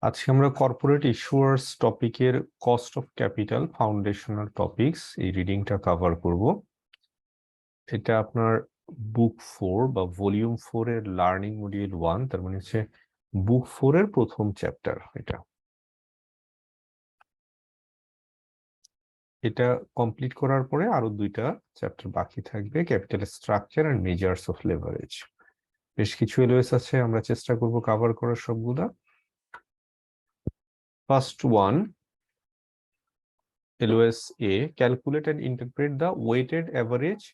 আজকে আমরা কর্পোরেট ইস্যুয়ার্স টপিকের cost of capital foundational topics এই রিডিংটা কভার করব। এটা আপনার বুক 4 বা ভলিউম 4 এর লার্নিং মডিউল 1, তার মানে হচ্ছে বুক 4 এর প্রথম চ্যাপ্টার। এটা কমপ্লিট করার পরে আরো দুইটা চ্যাপ্টার বাকি থাকবে, capital structure and measures of leverage. বেশ কিছু এলওএস আছে, আমরা চেষ্টা করব কভার করার সবগুলা। First one, LOS A, calculate and interpret the weighted average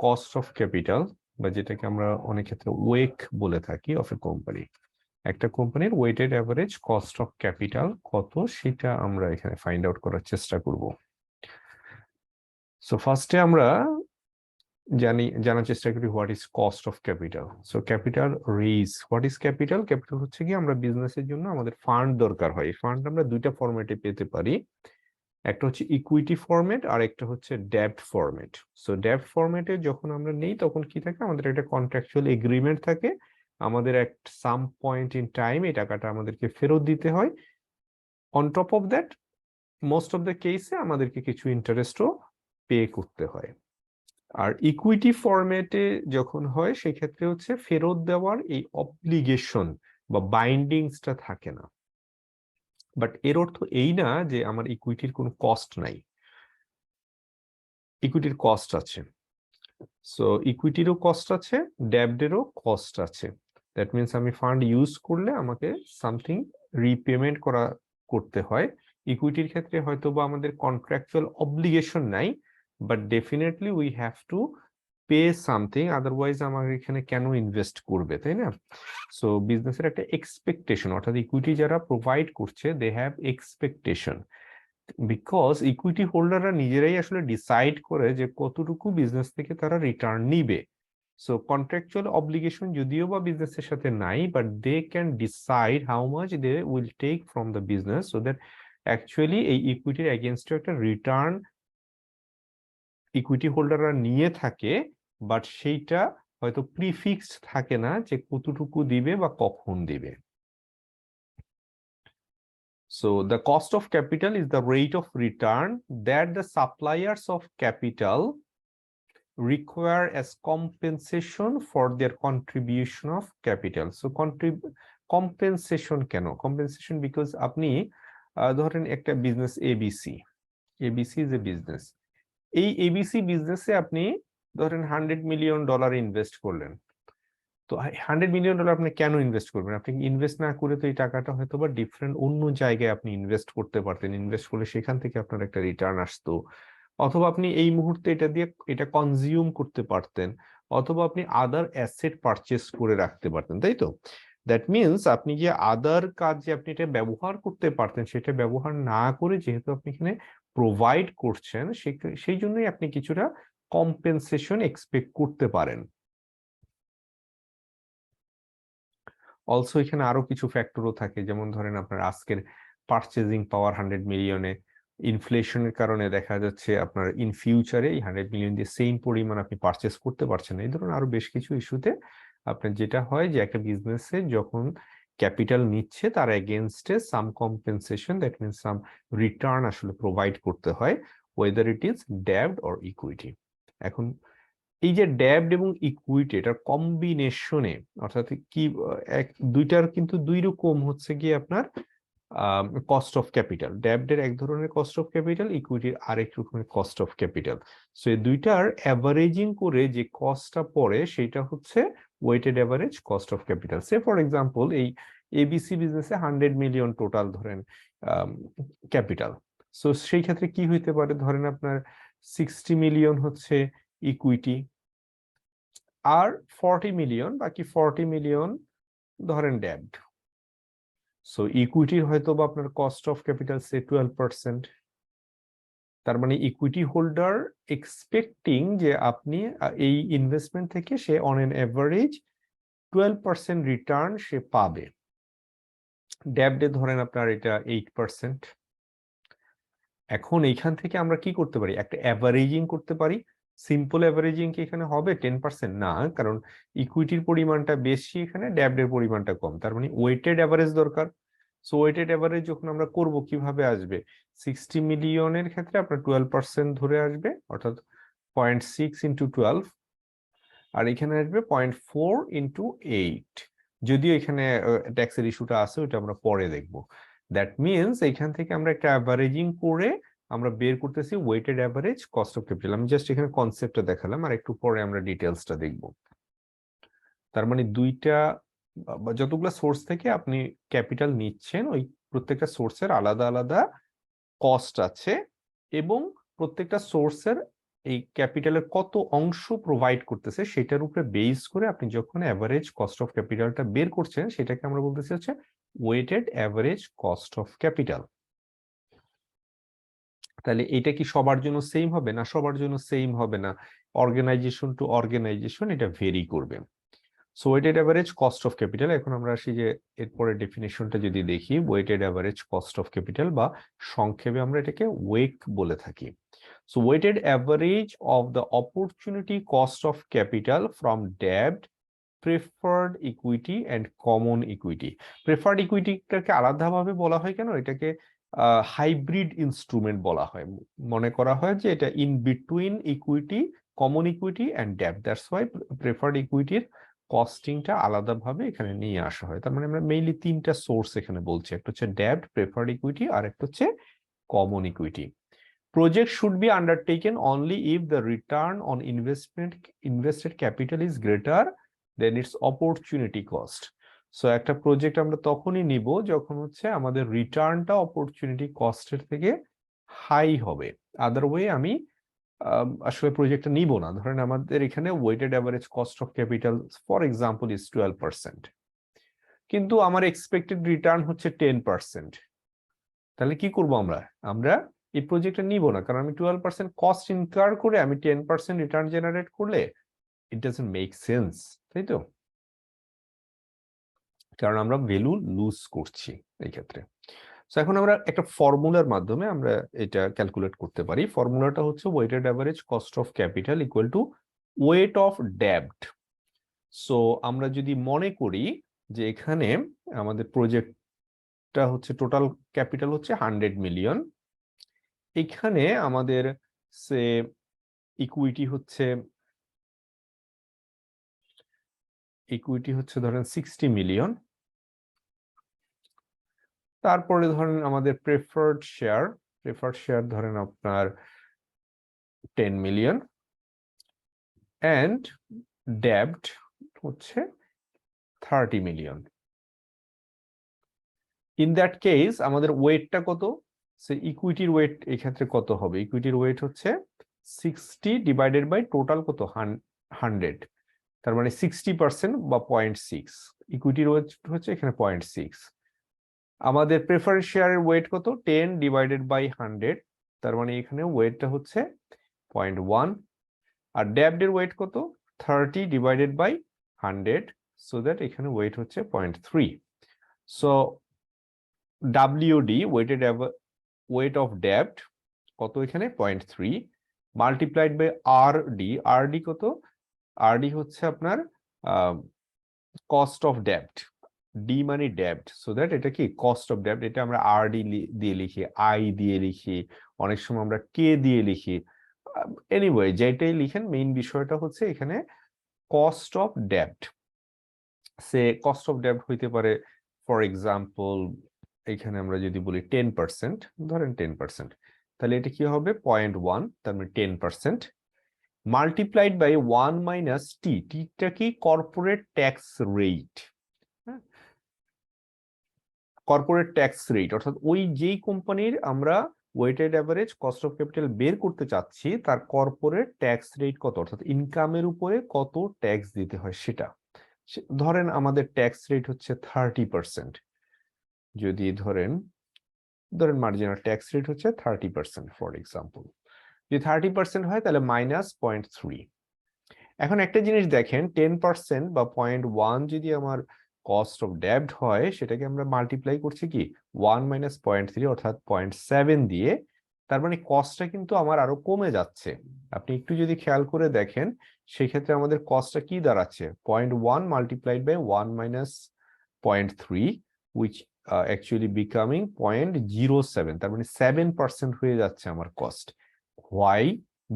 cost of capital, বা যেটাকে আমরা অনেক ক্ষেত্রে ওয়েক বলে থাকি, অফ এ কোম্পানি। একটা কোম্পানির weighted average cost of capital কত, সেটা আমরা এখানে ফাইন্ড আউট করার চেষ্টা করব। সো ফার্স্টে আমরা জানার চেষ্টা করি what is cost of capital. So capital raise, what is capital? Capital হচ্ছে কি, আমরা বিজনেসের জন্য আমাদের ফান্ড দরকার হয়। ফান্ড আমরা দুইটা ফরম্যাটে পেতে পারি, একটা হচ্ছে ইকুইটি ফরম্যাট আর একটা হচ্ছে ডেব্ট ফরম্যাট। সো ডেব্ট ফরম্যাটে যখন আমরা নেই তখন কি থাকে, আমাদের একটা কন্ট্রাকচুয়াল এগ্রিমেন্ট থাকে, আমাদের এক সাম পয়েন্ট ইন টাইম এই টাকাটা আমাদেরকে ফেরত দিতে হয়। On top of that, most of the কেসে আমাদেরকে কিছু ইন্টারেস্টও পে করতে হয়। আর ইকুইটি ফরম্যাটে যখন হয় সেক্ষেত্রে হচ্ছে ফেরত দেওয়ার এই অব্লিগেশন বা বাইন্ডিংসটা থাকে না। বাট এর অর্থ এই না যে আমার ইকুইটির কোনো কস্ট নাই, ইকুইটির কস্ট আছে। সো ইকুইটিরও কস্ট আছে, ডেব্টেরও কস্ট আছে। দ্যাট মিনস আমি ফান্ড ইউজ করলে আমাকে সামথিং রিপেমেন্ট করতে হয়। ইকুইটির ক্ষেত্রে হয়তো বা আমাদের কন্ট্রাকচুয়াল অব্লিগেশন নাই, but definitely we have to pay something, otherwise আমার এখানে কেন ইনভেস্ট করবে, তাই না? সো বিজনেসের একটা এক্সপেকটেশন, অর্থাৎ ইকুইটি যারা প্রোভাইড করছে they have expectation, because equity হোল্ডাররা নিজেরাই আসলে ডিসাইড করে যে কতটুকু বিজনেস থেকে তারা রিটার্ন নিবে। সো কন্ট্রাকচুয়াল অব্লিগেশন যদিও বা বিজনেসের সাথে নাই, but they can decide how much they will take from the business, so that actually এই ইকুইটির এগেনস্টে একটা রিটার্ন ইকুইটি হোল্ডাররা নিয়ে থাকে, বাট সেইটা হয়তো প্রিফিক্সড থাকে না যে কতটুকু দিবে বা কখন দিবে। So the cost of capital is the rate of return that the suppliers of capital require as compensation for their contribution of capital. So compensation কেন? Compensation because আপনি ধরেন একটা business ABC is a business, এই ABC বিজনেসে আপনি ধরেন $100 million invest করলেন। তো $100 মিলিয়ন আপনি কেন ইনভেস্ট করবেন? আপনি ইনভেস্ট না করে তো এই টাকাটা হয়তো বা ডিফারেন্ট অন্য জায়গায় আপনি ইনভেস্ট করতে পারতেন, ইনভেস্ট করলে সেখান থেকে আপনার একটা রিটার্ন আসতো, অথবা আপনি এই মুহূর্তে এটা দিয়ে এটা কনজিউম করতে পারতেন, অথবা আপনি আদার অ্যাসেট পারচেস করে রাখতে পারতেন, তাই তো? দ্যাট মিনস আপনি যে আদার কাজে আপনি এটা ব্যবহার করতে পারতেন, সেটা ব্যবহার না করে যেহেতু আপনি এখানে প্রোভাইড করছেন, সেই জন্যই আপনি কিছুটা কম্পেনসেশন এক্সপেক্ট করতে পারেন। অলসো এখানে আরো কিছু ফ্যাক্টরও থাকে, যেমন ধরেন আপনার আজকের পারচেজিং পাওয়ার 100 মিলিয়নে, ইনফ্লেশনের কারণে দেখা যাচ্ছে আপনার ইন ফিউচারে এই 100 মিলিয়ন দিয়ে সেম পরিমাণ আপনি পারচেজ করতে পারছেন না। এই ধরনের আরো বেশ কিছু ইস্যুতে আপনার যেটা হয় যে একটা বিজনেসে যখন ক্যাপিটাল নিচ্ছে তার এগেনস্টে some compensation, that means some return আসলে প্রোভাইড করতে হয়, ওয়েদার ইট ইজ ডেব্ট অর ইকুইটি। এখন এই যে ডেব্ট এবং ইকুইটি এটার কম্বিনেশনে, অর্থাৎ কি দুইটার কিন্তু দুই রকম হচ্ছে কি আপনার কস্ট অফ ক্যাপিটাল। ডেব্টের এক ধরনের কস্ট অফ ক্যাপিটাল, ইকুইটির আরেক রকমের কস্ট অফ ক্যাপিটাল। সো এই দুইটার অ্যাভারেজিং করে যে কস্টটা পড়ে সেটা হচ্ছে weighted average cost of capital. Say for example এই ABC বিজনেসে 100 মিলিয়ন টোটাল ধরেন ক্যাপিটাল। সো সেই ক্ষেত্রে কি হইতে পারে, ধরেন আপনার 60 মিলিয়ন হচ্ছে ইকুইটি, আর 40 মিলিয়ন, বাকি 40 মিলিয়ন ধরেন ডেব্ট। সো ইকুইটির হয়তো বা আপনার কস্ট অফ ক্যাপিটাল সে 12%। তার মানে ইকুইটি হোল্ডার এক্সপেক্টিং যে আপনি এই ইনভেস্টমেন্ট থেকে সে অন এন এভারেজ 12% রিটার্ন সে পাবে। ডেব্টে ধরেন আপনার এটা 8%। এখন এইখান থেকে আমরা কি করতে পারি, একটা অ্যাভারেজিং করতে পারি। সিম্পল অ্যাভারেজিং কি এখানে হবে 10%? না, কারণ ইকুইটির পরিমাণটা বেশি, এখানে ডেব্টের পরিমাণটা কম, তার মানে ওয়েটেড অ্যাভারেজ দরকার। সো ওয়েটেড অ্যাভারেজ যখন আমরা করব কিভাবে আসবে, 60 মিলিয়নের ক্ষেত্রে আপনার 12% ধরে আসবে, অর্থাৎ 0.6 ইন্টু 12, আর এখানে আসবে 0.4 ইন্টু 8। যদিও এখানে ট্যাক্সের ইস্যুটা আছে, ওটা আমরা পরে দেখব। দ্যাট মিনস এখান থেকে আমরা একটা অ্যাভারেজিং করে আমরা বের করতেছি weighted average cost of capital. আমি জাস্ট এখানে কনসেপ্টটা দেখালাম, আর একটু পরে আমরা ডিটেলসটা দেখব। তার মানে দুইটা বা যতগুলো সোর্স থেকে আপনি ক্যাপিটাল নিচ্ছেন, ওই প্রত্যেকটা সোর্সের আলাদা আলাদা কস্ট আছে, এবং প্রত্যেকটা সোর্সের এই ক্যাপিটালের কত অংশ প্রোভাইড করতেছে সেটার উপরে বেস করে আপনি যখন অ্যাভারেজ কস্ট অফ ক্যাপিটালটা বের করছেন, সেটাকে আমরা বলতেছি হচ্ছে weighted average cost of capital. তাহলে এটা কি সবার জন্য সেম হবে? না, সবার জন্য সেম হবে না। অর্গানাইজেশন টু অর্গানাইজেশন এটা ভেরি করবে। So weighted average cost of capital, এখন আমরা আসি যে এরপরে ডেফিনেশনটা যদি দেখি, weighted average cost of capital বা সংক্ষেপে আমরা এটাকে ওয়েক বলে থাকি। So weighted average of the opportunity cost of capital from debt, preferred equity and common equity. Preferred equity টাকে আলাদাভাবে বলা হয় কেন? এটাকে হাইব্রিড ইনস্ট্রুমেন্ট বলা হয়। মনে করা হয় যে এটা in between equity, common equity and debt. That's why preferred ইকুইটির কস্টিংটা আলাদাভাবে এখানে নিয়ে আসা হয়। তার মানে আমরা মেইনলি তিনটা সোর্স এখানে বলছি, একটা হচ্ছে ডেট, প্রেফার্ড ইকুইটি, আর একটা হচ্ছে common equity. Project should be undertaken only if the return on invested capital is greater than its opportunity cost. So একটা প্রজেক্ট আমরা তখনই নিব যখন হচ্ছে আমাদের রিটার্নটা অপরচুনিটি কস্টের থেকে হাই হবে। আদার ওয়ে আমি আসলে প্রজেক্টটা নিব না। ধরেন আমাদের এখানে weighted average cost of capital for example is 12%, কিন্তু আমার এক্সপেক্টেড রিটার্ন হচ্ছে 10%। তাহলে কি করব আমরা? আমরা এই প্রজেক্টটা নিব না, কারণ আমি 12% কস্ট ইনকার করে আমি 10% রিটার্ন জেনারেট করলে ইট ডাজন্ট মেক সেন্স, তাই তো? কারণ আমরা ভ্যালু লুজ করছি এই ক্ষেত্রে। সো এখন আমরা একটা ফর্মুলার মাধ্যমে আমরা এটা ক্যালকুলেট করতে পারি। ফর্মুলাটা হচ্ছে weighted average cost of capital equal to weight of ডেব্ট। সো আমরা যদি মনে করি যে এখানে আমাদের প্রজেক্টটা হচ্ছে টোটাল ক্যাপিটাল হচ্ছে 100 মিলিয়ন, এখানে আমাদের সে ইকুইটি হচ্ছে ধরেন 60 মিলিয়ন, তারপরে ধরেন আমাদের প্রেফার্ড শেয়ার ধরেন আপনার 10 মিলিয়ন, এন্ড ডেব্ট হচ্ছে 30 মিলিয়ন। ইন দ্যাট কেস আমাদের ওয়েটটা কত? সে ইকুইটির ওয়েট এই ক্ষেত্রে কত হবে? ইকুইটির ওয়েট হচ্ছে 60 ডিভাইডেড বাই টোটাল কত? 100। তার মানে 60% বা 0.6। ইকুইটির ওয়েট হচ্ছে এখানে 0.6। আমাদের প্রেফারেন্স শেয়ারের ওয়েট কত? 10 ডিভাইডেড বাই 100, তার মানে এখানে ওয়েটটা হচ্ছে 0.1। আর ডেব্টের ওয়েট কত? 30 ডিভাইডেড বাই 100, সো দ্যাট এখানে ওয়েট হচ্ছে 0.3। সো ডাব্লিউডি ওয়েট অফ ডেব্ট কত? এখানে 0.3 মাল্টিপ্লাইড বাই আরডি কত? আরডি হচ্ছে আপনার কস্ট অফ ডেব্ট, ডি মানে ডেব্ট, সো দ্যাট এটা কি কস্ট অফ ডেব্ট। এটা আমরা আরডি দিয়ে লিখি, আই দিয়ে লিখি, অনেক সময় আমরা কে দিয়ে লিখি। এনিওয়ে যেটাই লিখেন, মেইন বিষয়টা হচ্ছে এখানে কস্ট অফ ডেব্ট। সে কস্ট অফ ডেব্ট হইতে পারে ফর এক্সাম্পল এখানে আমরা যদি বলি 10%, ধরেন 10%, তাহলে এটা কি হবে? 0.1, তার মানে 10% মাল্টিপ্লাইড বাই 1 মাইনাস টি। টিটা কি? Corporate tax rate. Corporate tax rate অর্থাৎ ওই যেই কোম্পানির আমরা weighted average cost of capital বের করতে চাচ্ছি তার কর্পোরেট ট্যাক্স রেট কত, অর্থাৎ ইনকামের উপরে কত ট্যাক্স দিতে হয় সেটা। ধরেন আমাদের ট্যাক্স রেট হচ্ছে 30%। যদি ধরেন মার্জিনাল ট্যাক্স রেট হচ্ছে 30% ফর এক্সাম্পল, যদি 30% হয় তাহলে মাইনাস 0.3। এখন একটা জিনিস দেখেন, 10% বা 0.1 যদি আমার কস্ট অফ ডেব্ট হয়, সেটাকে আমরা মাল্টিপ্লাই করছি কি 1 মাইনাস 0.3 অর্থাৎ 0.7 দিয়ে। তার মানে কস্টটা কিন্তু আমার আরো কমে যাচ্ছে। আপনি একটু যদি খেয়াল করে দেখেন, সেক্ষেত্রে আমাদের কস্টটা কি দাঁড়াচ্ছে? 0.1 multiplied by 1 minus 0.3, which actually becoming 0.07, তার মানে 7% হয়ে যাচ্ছে আমার কস্ট। হোয়াই?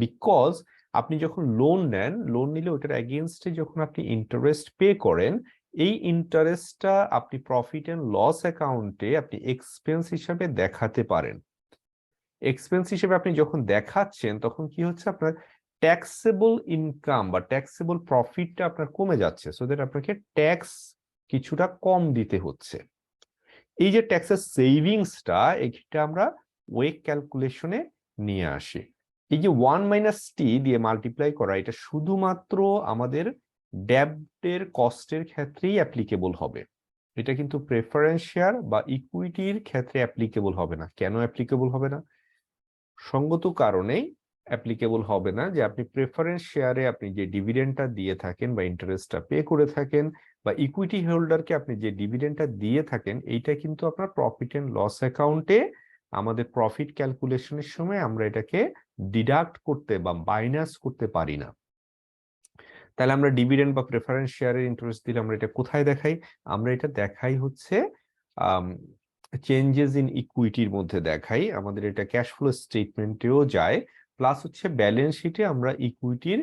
বিকজ আপনি যখন লোন নেন, লোন নিলে ওটার এগেইনস্টে যখন আপনি ইন্টারেস্ট পে করেন, এই ইন্টারেস্টটা আপনি প্রফিট এন্ড লস অ্যাকাউন্টে আপনি এক্সপেন্স হিসাবে দেখাতে পারেন। এক্সপেন্স হিসেবে আপনি যখন দেখাচ্ছেন তখন কি হচ্ছে, আপনার ট্যাক্সেবল ইনকাম বা ট্যাক্সেবল প্রফিটটা আপনার কমে যাচ্ছে, সো দ্যাট আপনাকে ট্যাক্স কিছুটা কম দিতে হচ্ছে। এই যে ট্যাক্সের সেভিংসটা, এটা আমরা ওয়েক ক্যালকুলেশনে নিয়ে আসি। এই যে 1 - t দিয়ে মাল্টিপ্লাই করা, এটা শুধুমাত্র আমাদের ডেব্টের কস্টের ক্ষেত্রেই অ্যাপ্লিকেবল হবে। এটা কিন্তু প্রেফারেন্স শেয়ার বা ইকুইটির ক্ষেত্রে অ্যাপ্লিকেবল হবে না। কেন অ্যাপ্লিকেবল হবে না? সঙ্গত কারণেই অ্যাপ্লিকেবল হবে না যে আপনি প্রেফারেন্স শেয়ারে আপনি যে ডিভিডেন্ডটা দিয়ে থাকেন বা ইন্টারেস্টটা পে করে থাকেন, বা ইকুইটি হোল্ডারকে আপনি যে ডিভিডেন্ডটা দিয়ে থাকেন, এইটা কিন্তু আপনার প্রফিট এন্ড লস অ্যাকাউন্টে আমাদের প্রফিট ক্যালকুলেশনের সময় আমরা এটাকে ডিডাক্ট করতে বা মাইনাস করতে পারি না। তাহলে আমরা ডিভিডেন্ড বা প্রেফারেন্স শেয়ারের ইন্টারেস্ট দিলে আমরা এটা কোথায় দেখাই? আমরা এটা দেখাই হচ্ছে চেঞ্জেস ইন ইকুইটির মধ্যে দেখাই। আমাদের এটা ক্যাশ ফ্লো স্টেটমেন্টেও যায়, প্লাস হচ্ছে ব্যালেন্স শিটে আমরা ইকুইটির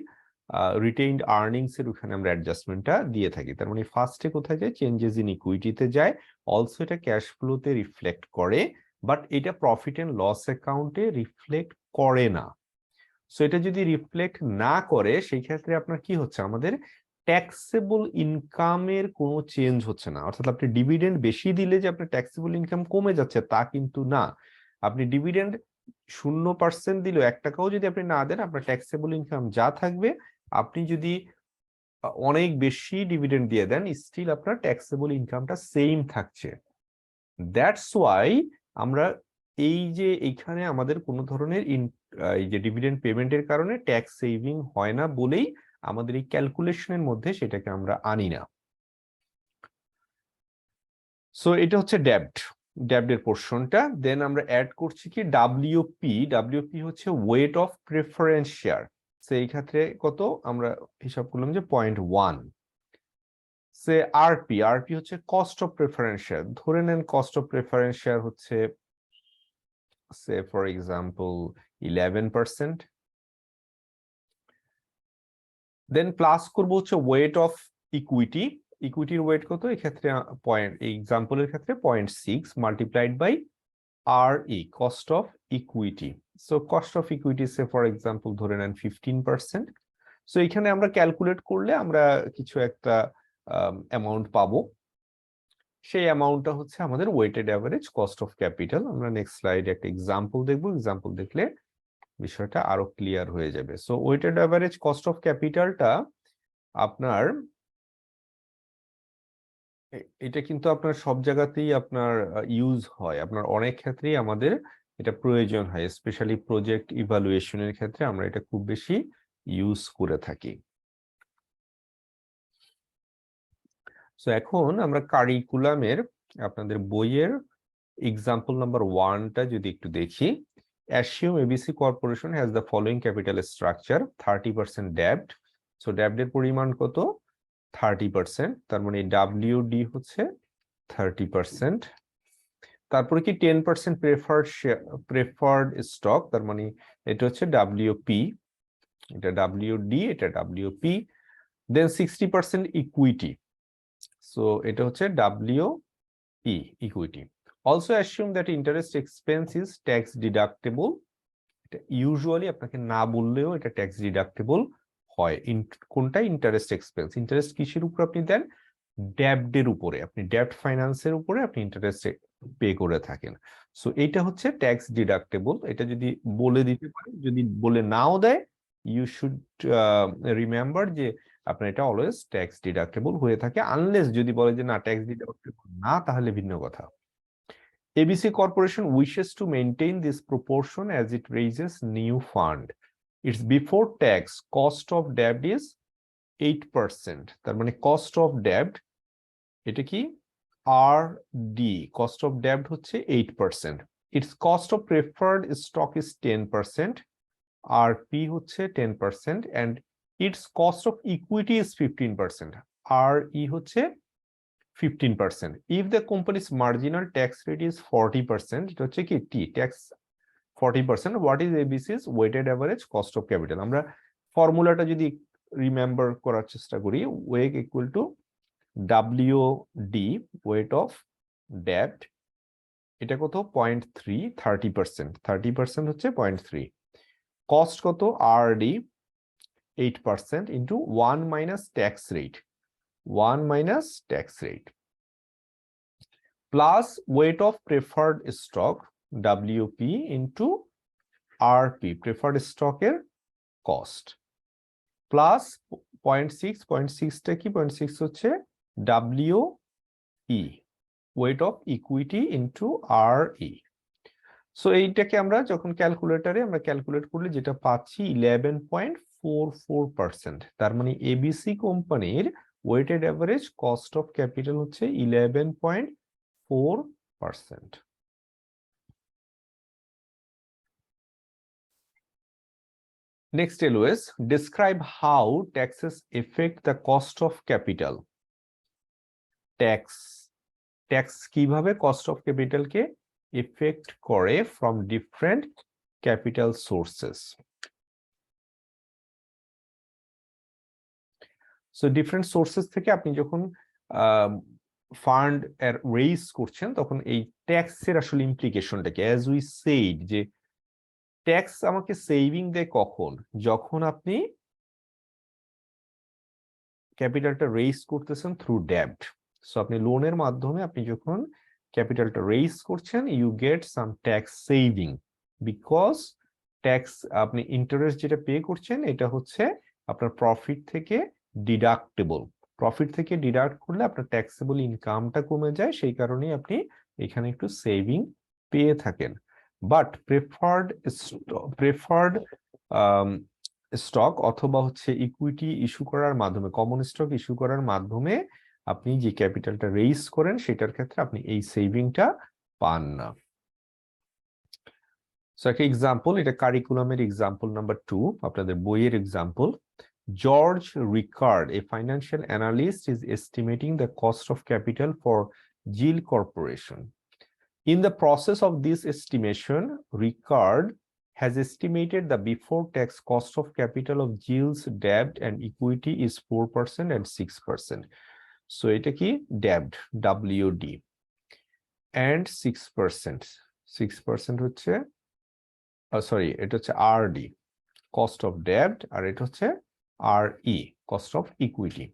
রিটেইনড আর্নিংস এর ওখানে আমরা অ্যাডজাস্টমেন্টটা দিয়ে থাকি। তার মানে ফার্স্টে কোথায় যায়? চেঞ্জেস ইন ইকুইটিতে যায়। অলসো এটা ক্যাশ ফ্লোতে রিফ্লেক্ট করে, বাট এটা প্রফিট এন্ড লস অ্যাকাউন্টে রিফ্লেক্ট করে না। সো এটা যদি রিফ্লেক্ট না করে, সেই ক্ষেত্রে আপনার কি হচ্ছে, আমাদের ট্যাক্সেবল ইনকামের কোনো চেঞ্জ হচ্ছে না। অর্থাৎ আপনি ডিভিডেন্ড বেশি দিলে যে আপনার ট্যাক্সেবল ইনকাম কমে যাচ্ছে তা কিন্তু না। আপনি ডিভিডেন্ড 0% দিলেও 1 টাকাও যদি আপনি না দেন, আপনার ট্যাক্সেবল ইনকাম যা থাকবে, আপনি যদি অনেক বেশি ডিভিডেন্ড দিয়ে দেন, স্টিল আপনার ট্যাক্সেবল ইনকামটা সেম থাকছে। দ্যাটস ওয়াই আমরা এই যে এইখানে আমাদের কোনো ধরনের এই যে ডিভিডেন্ড পেমেন্টের কারণে ট্যাক্স সেভিং হয় না বলেই আমাদের এই ক্যালকুলেশনের মধ্যে সেটাকে আমরা আনি না। সো এটা হচ্ছে ডেব্টের পোর্শনটা। দেন আমরা অ্যাড করছি কি ডাব্লিউপি। ডাব্লিউপি হচ্ছে ওয়েট অফ প্রেফারেন্স শেয়ার। সেই ক্ষেত্রে কত আমরা হিসাব করলাম যে 0.1। সে আরপি, আরপি হচ্ছে কস্ট অফ প্রেফারেন্স শেয়ার। ধরে নেন কস্ট অফ প্রেফারেন্স শেয়ার হচ্ছে say for example 11%, then plus করব হচ্ছে ওয়েট অফ ইকুইটি। ইকুইটির ওয়েট কত এক্ষেত্রে? পয়েন্ট, এই এক্সাম্পলের ক্ষেত্রে 0.6 multiplied by R E, cost of equity. So cost of equity say for example ধরে নেন 15%। সো এখানে আমরা ক্যালকুলেট করলে আমরা কিছু একটা অ্যামাউন্ট পাবো। সেই অ্যামাউন্টটা হচ্ছে আমাদের weighted average cost of capital. আমরা নেক্সট স্লাইডে একটা এক্সাম্পল দেখবো, এক্সাম্পল দেখলে বিষয়টা আরো ক্লিয়ার হয়ে যাবে। So weighted average cost of ক্যাপিটালটা আপনার এটা কিন্তু আপনার সব জায়গাতেই আপনার ইউজ হয়, আপনার অনেক ক্ষেত্রেই আমাদের এটা প্রয়োজন হয়, স্পেশালি প্রজেক্ট ইভালুয়েশনের ক্ষেত্রে আমরা এটা খুব বেশি ইউজ করে থাকি। সো এখন আমরা কারিকুলামের আপনাদের বইয়ের এক্সাম্পল নাম্বার 1টা যদি একটু দেখি। Assume ABC Corporation has the following capital structure: 30% debt. So debt এর পরিমাণ কত? 30%। তার মানে WD হচ্ছে 30%। তারপরে কি 10% প্রেফার্ড স্টক, তার মানে এটা হচ্ছে WP, এটা WD, এটা WP। দেন 60% ইকুইটি, সো এটা হচ্ছে WE, equity. Also assume that interest expense is tax deductible. এটা ইউজুয়ালি আপনাকে না বললেও এটা ট্যাক্স ডিডাক্টেবল হয়। কোনটা? Interest expense. ইন্টারেস্ট কিসের উপর আপনি দেন? ডেব্টের উপরে। আপনি ডেব্ট ফাইন্যান্সের উপরে আপনি ইন্টারেস্ট পে করে থাকেন। সো এইটা হচ্ছে ট্যাক্স ডিডাক্টেবল। এটা যদি বলে দিতে পারে, যদি বলে নাও দেয়, ইউ শুড রিমেম্বার যে আপনার এটা অলওয়েজ ট্যাক্স ডিডাক্টেবল হয়ে থাকে, আনলেস যদি বলে যে না ট্যাক্স ডিডাক্টেবল না, তাহলে ভিন্ন কথা। ABC Corporation wishes to maintain this proportion as it raises new fund. Its before tax cost of debt is 8%. তার মানে cost of debt এটা কি? RD, cost of debt হচ্ছে 8%. Its cost of preferred stock is 10%. RP হচ্ছে 10% and its cost of equity is 15%. RE হচ্ছে 15%. If the company's marginal tax rate is 40%, এটা হচ্ছে কি T tax 40%, what is ABC's weighted average cost of capital? আমরা ফর্মুলাটা যদি remember করার চেষ্টা করি, WACC equal to WD weight of debt, এটা কত 0.3, 30%, 30% হচ্ছে 0.3, কস্ট কত RD 8% into 1 minus tax rate, 1 minus tax rate, plus weight of preferred stock WP into RP preferred stock এর cost, plus 0.6 টা কি 0.6 হচ্ছে WE weight of equity into RE. So এইটাকে আমরা যখন ক্যালকুলেটরে আমরা ক্যালকুলেট করলে যেটা পাচ্ছি 11.44%, তার মানে এবিসি কোম্পানির weighted average cost of capital হচ্ছে 11.4%. Next, LOS, describe how taxes affect the cost of capital. Tax কিভাবে কস্ট অফ ক্যাপিটালকে এফেক্ট করে from different capital sources. So different sources থেকে আপনি যখন ফান্ড এর রেইজ করছেন তখন এই ট্যাক্সের আসলে ইমপ্লিকেশনটা কি? অ্যাজ উই সেইড যে ট্যাক্স আমাকে সেভিং দেয় কখন? যখন আপনি ক্যাপিটালটা রেইজ করতেছেন থ্রু ডেব্ট। সো আপনি লোনের মাধ্যমে আপনি যখন ক্যাপিটালটা রেইজ করছেন, you get some tax saving, because tax আপনি ইন্টারেস্ট যেটা পে করছেন এটা হচ্ছে আপনার প্রফিট থেকে ডিডাক্টেবল। প্রফিট থেকে ডিডাক্ট করলে আপনার ট্যাক্সেবল ইনকামটা কমে যায়, সেই কারণেই আপনি এখানে একটু সেভিং পেয়ে থাকেন। বাট প্রেফার্ড স্টক অথবা হচ্ছে ইকুইটি ইস্যু করার মাধ্যমে, কমন স্টক ইস্যু করার মাধ্যমে আপনি যে ক্যাপিটালটা রেইজ করেন সেটার ক্ষেত্রে আপনি এই সেভিংটা পান না। সো একটা এক্সাম্পল, এটা কারিকুলামের এক্সাম্পল নাম্বার 2, আপনাদের বইয়ের example. George required, a financial analyst, is estimating the cost of capital for GIL Corporation. In the process of this estimation, Ricard has estimated the before tax cost of capital of GIL's debt and equity is 4% and 6%. So এটা কি debt WD and 6%, 6% হচ্ছে sorry এটা হচ্ছে RD cost of debt, আর এটা হচ্ছে RE cost of equity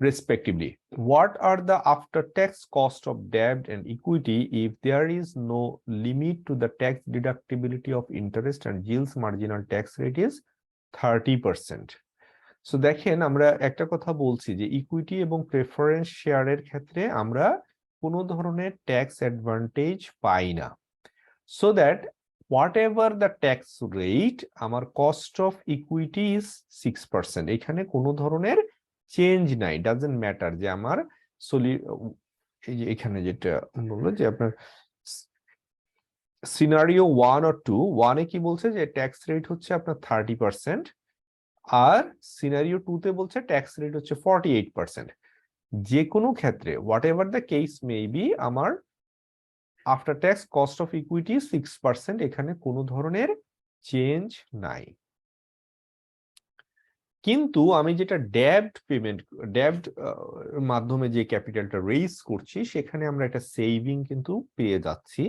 respectively. What are the after-tax cost of debt and equity if there is no limit to the tax deductibility of interest and GIL's marginal tax rate is 30%? So দেখেন আমরা একটা কথা বলছি যে equity এবং preference শেয়ারের ক্ষেত্রে আমরা কোনো ধরনের ট্যাক্স অ্যাডভান্টেজ পাই না। So that whatever the tax rate, আমার কস্ট অফ ইকুইটি ইজ 6%, এখানে কোনো ধরনের চেঞ্জ নাই, ডাজন্ট ম্যাটার যে আমার এই যে এখানে যেটা বললো যে আপনার সিনারিও 1 or 2, 1 এ কি বলছে যে ট্যাক্স রেট হচ্ছে আপনার 30%, আর সিনারিও 2 তে বলছে ট্যাক্স রেট হচ্ছে 48%। যে কোনো ক্ষেত্রে whatever the case may be, আমার after tax cost of equity 6%, এখানে কোনো ধরনের চেঞ্জ নাই। কিন্তু আমি যেটা ডেব্ট মাধ্যমে যে ক্যাপিটালটা রেইজ করছি সেখানে আমরা একটা সেভিং কিন্তু পেয়ে যাচ্ছি।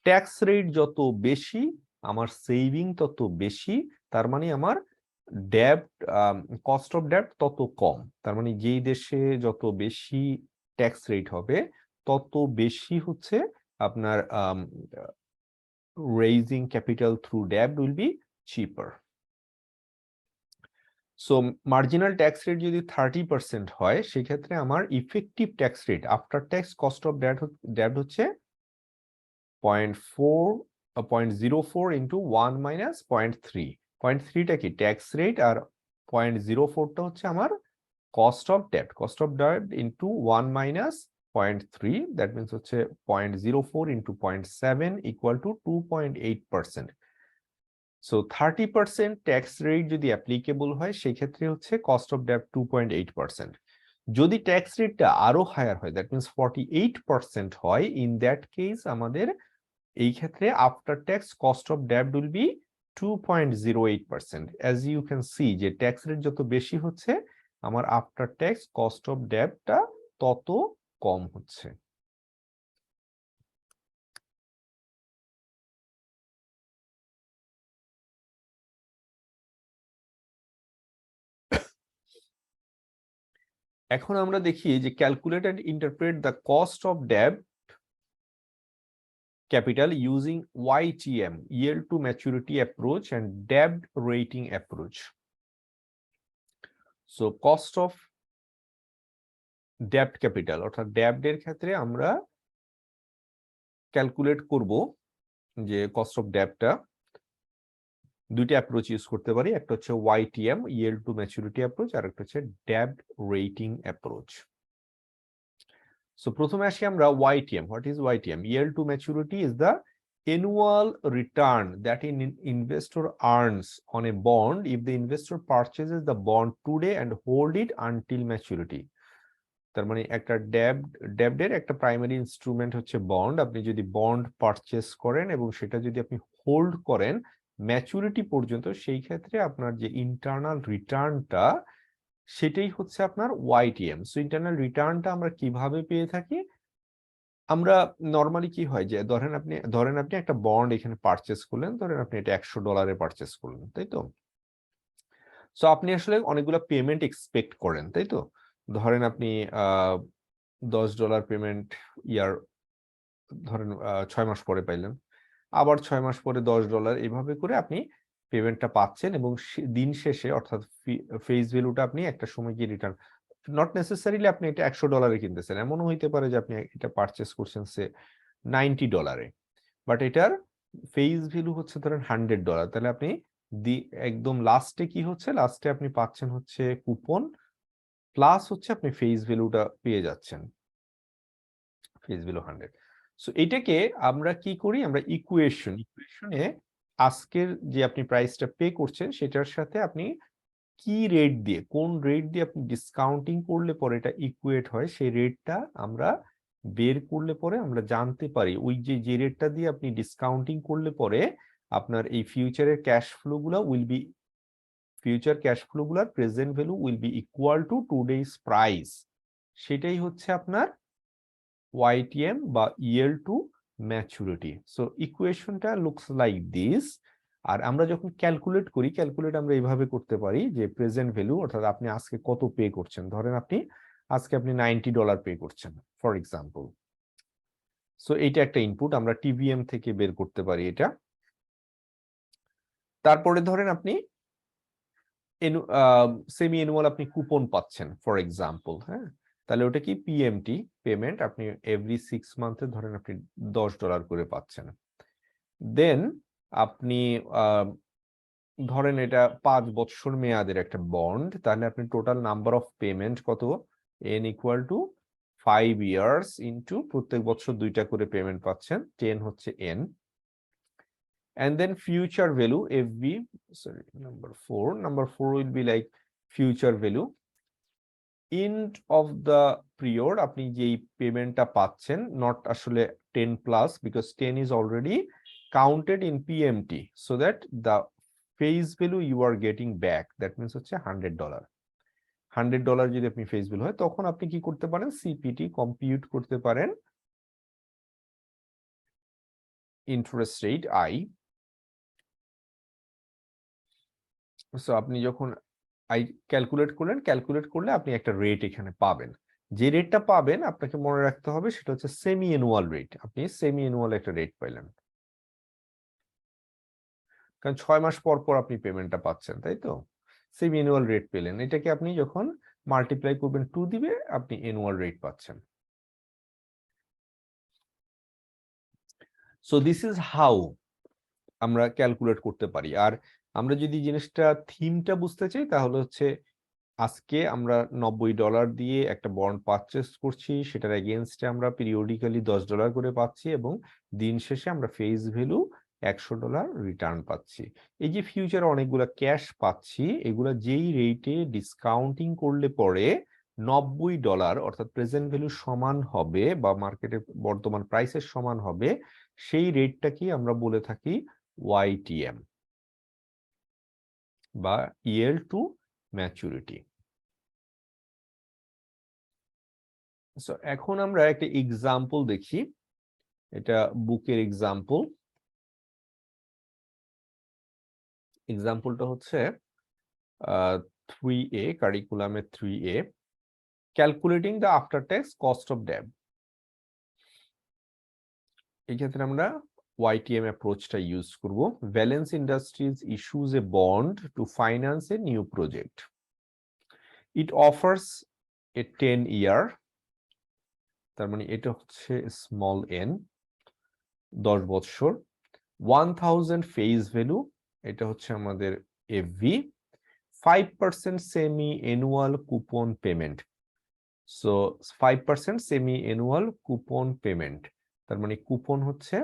ট্যাক্স রেট যত বেশি আমার সেভিং তত বেশি, তার মানে আমার ডেব্ট কস্ট অফ ডেব্ট তত কম। তার মানে যেই দেশে যত বেশি ট্যাক্স রেট হবে তত বেশি হচ্ছে আপনার raising capital through debt will be cheaper. So marginal tax rate যদি 30% হয় সেক্ষেত্রে আমার effective tax rate after tax cost of debt হচ্ছে 0.04 ইন্টু 1 মাইনাস 0.3। 0.3টা কি ট্যাক্স রেট, আর 0.04টা হচ্ছে আমার cost of debt into 1 minus 0.3, that means হচ্ছে 0.04 into 0.7 equal to 2.8%। So 30% tax rate যদি অ্যাপ্লিকেবল হয় সেই ক্ষেত্রে হচ্ছে কস্ট অফ ডেট 2.8%। যদি ট্যাক্স রেটটা আরো হায়ার হয়, দ্যাট মিনস 48% হয়, ইন দ্যাট কেস আমাদের এই ক্ষেত্রে after tax cost of debt will be 2.08%। As you can see যে ট্যাক্স রেট যত বেশি হচ্ছে আমার আফটার ট্যাক্স কস্ট অফ ডেটটা তত কম হচ্ছে। এখন আমরা দেখি যে calculate and interpret the cost of debt capital using YTM, yield to maturity approach, and debt rating approach. So cost of debt capital অর্থাৎ debt এর ক্ষেত্রে আমরা ক্যালকুলেট করব যে কস্ট অফ ডেটটা দুইটা অ্যাপ্রোচ ইউজ করতে পারি, একটা হচ্ছে YTM, yield to maturity approach, আর একটা হচ্ছে debt rating approach. So প্রথমে আসি আমরা YTM. What is YTM? Yield to maturity is the annual return that an investor earns on a bond if the investor purchases the bond today and hold it until maturity. তার মানে একটা ডেব্টের একটা primary instrument হচ্ছে bond. আপনি যদি bond purchase করেন এবং সেটা যদি আপনি হোল্ড করেন ম্যাচুরিটি পর্যন্ত, সেই ক্ষেত্রে আপনার যে ইন্টারনাল রিটার্নটা সেটাই হচ্ছে আপনার YTM। সো ইন্টারনাল রিটার্নটা আমরা কিভাবে পেয়ে থাকি? আমরা নরমালি কি হয় যে ধরেন আপনি একটা বন্ড এখানে পারচেস করলেন, ধরেন আপনি এটা $100 পারচেস করলেন, তাই তো? সো আপনি আসলে অনেকগুলো পেমেন্ট এক্সপেক্ট করেন, তাই তো? ধরেন আপনি $10 পেমেন্ট ইয়ার ধরেন 6 মাস পরে পাইলেন, আবার 6 মাস পরে $10, এইভাবে করে আপনি পেমেন্টটা পাচ্ছেন এবং দিন শেষে অর্থাৎ ফেস ভ্যালুটা আপনি একটা সময় গিয়ে রিটার্ন, নট নেসেসারিলি আপনি এটা $100 কিনতেছেন, এমনও হইতে পারে যে আপনি এটা পারচেস করছেন সে $90, বাট এটার ফেস ভ্যালু হচ্ছে ধরেন $100। তাহলে আপনি একদম লাস্টে কি হচ্ছে, লাস্টে আপনি পাচ্ছেন হচ্ছে কুপন প্লাস হচ্ছে আপনি ফেস ভ্যালুটা পেয়ে যাচ্ছেন, ফেস ভ্যালু 100। সো এটাকে আমরা কি করি, আমরা ইকুয়েশনে আজকের যে আপনি প্রাইসটা পে করছেন সেটার সাথে আপনি কি রেট দিয়ে, কোন রেট দিয়ে আপনি ডিসকাউন্টিং করলে পরে এটা ইকুয়েট হয়, সেই রেটটা আমরা বের করলে পরে আমরা জানতে পারি ওই যে রেটটা দিয়ে আপনি ডিসকাউন্টিং করলে পরে আপনার এই ফিউচারের ক্যাশ ফ্লো গুলা ফিউচার ক্যাশ ফ্লো গুলার present value will be equal to today's price. সেটাই হচ্ছে আপনার YTM বা yield to maturity. So ইকুয়েশনটা লুকস লাইক দিস। আর আমরা যখন ক্যালকুলেট করি, ক্যালকুলেট আমরা এইভাবে করতে পারি যে প্রেজেন্ট ভ্যালু অর্থাৎ আপনি আজকে কত পে করছেন, ধরেন আজকে আপনি $90 পে করছেন ফর এক্সাম্পল। সো এইটা একটা ইনপুট, আমরা TVM থেকে বের করতে পারি এটা। তারপরে ধরেন আপনি সেমি অ্যানুয়াল আপনি কুপন পাচ্ছেন ফর এক্সাম্পল, হ্যাঁ, তাহলে ওটা কি PMT পেমেন্ট, আপনি এভরি 6 মান্থে ধরেন আপনি $10 করে পাচ্ছেন। দেন আপনি ধরেন এটা 5 বছর মেয়াদের একটা বন্ড, তাহলে আপনি টোটাল নাম্বার অফ পেমেন্ট কত, n equal to 5 years into প্রত্যেক বছর 2টা করে পেমেন্ট পাচ্ছেন, 10 হচ্ছে n। And then future value FV, sorry, number 4 will be like future value end of the period আপনি যেই পেমেন্টটা পাচ্ছেন, নট আসলে 10 plus because 10 is already counted in PMT, so that the face value you are getting back, that means হচ্ছে $100 যদি আপনি face value হয় তখন আপনি কি করতে পারেন, CPT কম্পিউট করতে পারেন ইন্টারেস্ট রেট I। সো আপনি যখন ক্যালকুলেট করলে আপনি একটা রেট এখানে পাবেন, যে রেটটা পাবেন আপনাকে মনে রাখতে হবে সেটা হচ্ছে সেমি অ্যানুয়াল রেট। আপনি সেমি অ্যানুয়াল একটা রেট পাইলেন, কারণ 6 মাস পর পর আপনি পেমেন্টটা পাচ্ছেন, তাই তো? সেমি অ্যানুয়াল রেট পেলেন, এটাকে আপনি যখন মাল্টিপ্লাই করবেন 2 দিবে আপনি অ্যানুয়াল রেট পাচ্ছেন। সো দিস ইজ হাউ আমরা ক্যালকুলেট করতে পারি। আর আমরা যদি জিনিসটা থিমটা বুঝতে চাই তাহলে হচ্ছে আজকে আমরা $90 দিয়ে একটা বন্ড পারচেস করছি, সেটার এগেইনস্টে আমরা পিরিয়ডিক্যালি $10 করে পাচ্ছি এবং দিন শেষে আমরা ফেস ভ্যালু $100 রিটার্ন পাচ্ছি। এই যে ফিউচারে অনেকগুলা ক্যাশ পাচ্ছি, এগুলা যেই রেটে ডিসকাউন্টিং করলে পরে $90 অর্থাৎ প্রেজেন্ট ভ্যালু সমান হবে বা মার্কেটে বর্তমান প্রাইসের সমান হবে, সেই রেটটাকে আমরা বলে থাকি YTM বা yield টু ম্যাচুরিটি। সো এখন আমরা একটা এক্সাম্পল দেখি, এটা বুকের এক্সাম্পল। এক্সাম্পলটা হচ্ছে 3A, কারিকুলামের 3A, calculating the after tax cost of debt. এই ক্ষেত্রে আমরা YTM অ্যাপ্রোচটা ইউজ করব। Valence industries issues a bond to finance a new project. It offers a 10 year, তার মানে এটা হচ্ছে স্মল n, 10 বছর। 1000 ফেজ ভ্যালু, এটা হচ্ছে আমাদের FV। 5% semi annual coupon payment. So 5% semi annual coupon payment, তার মানে কুপন হচ্ছে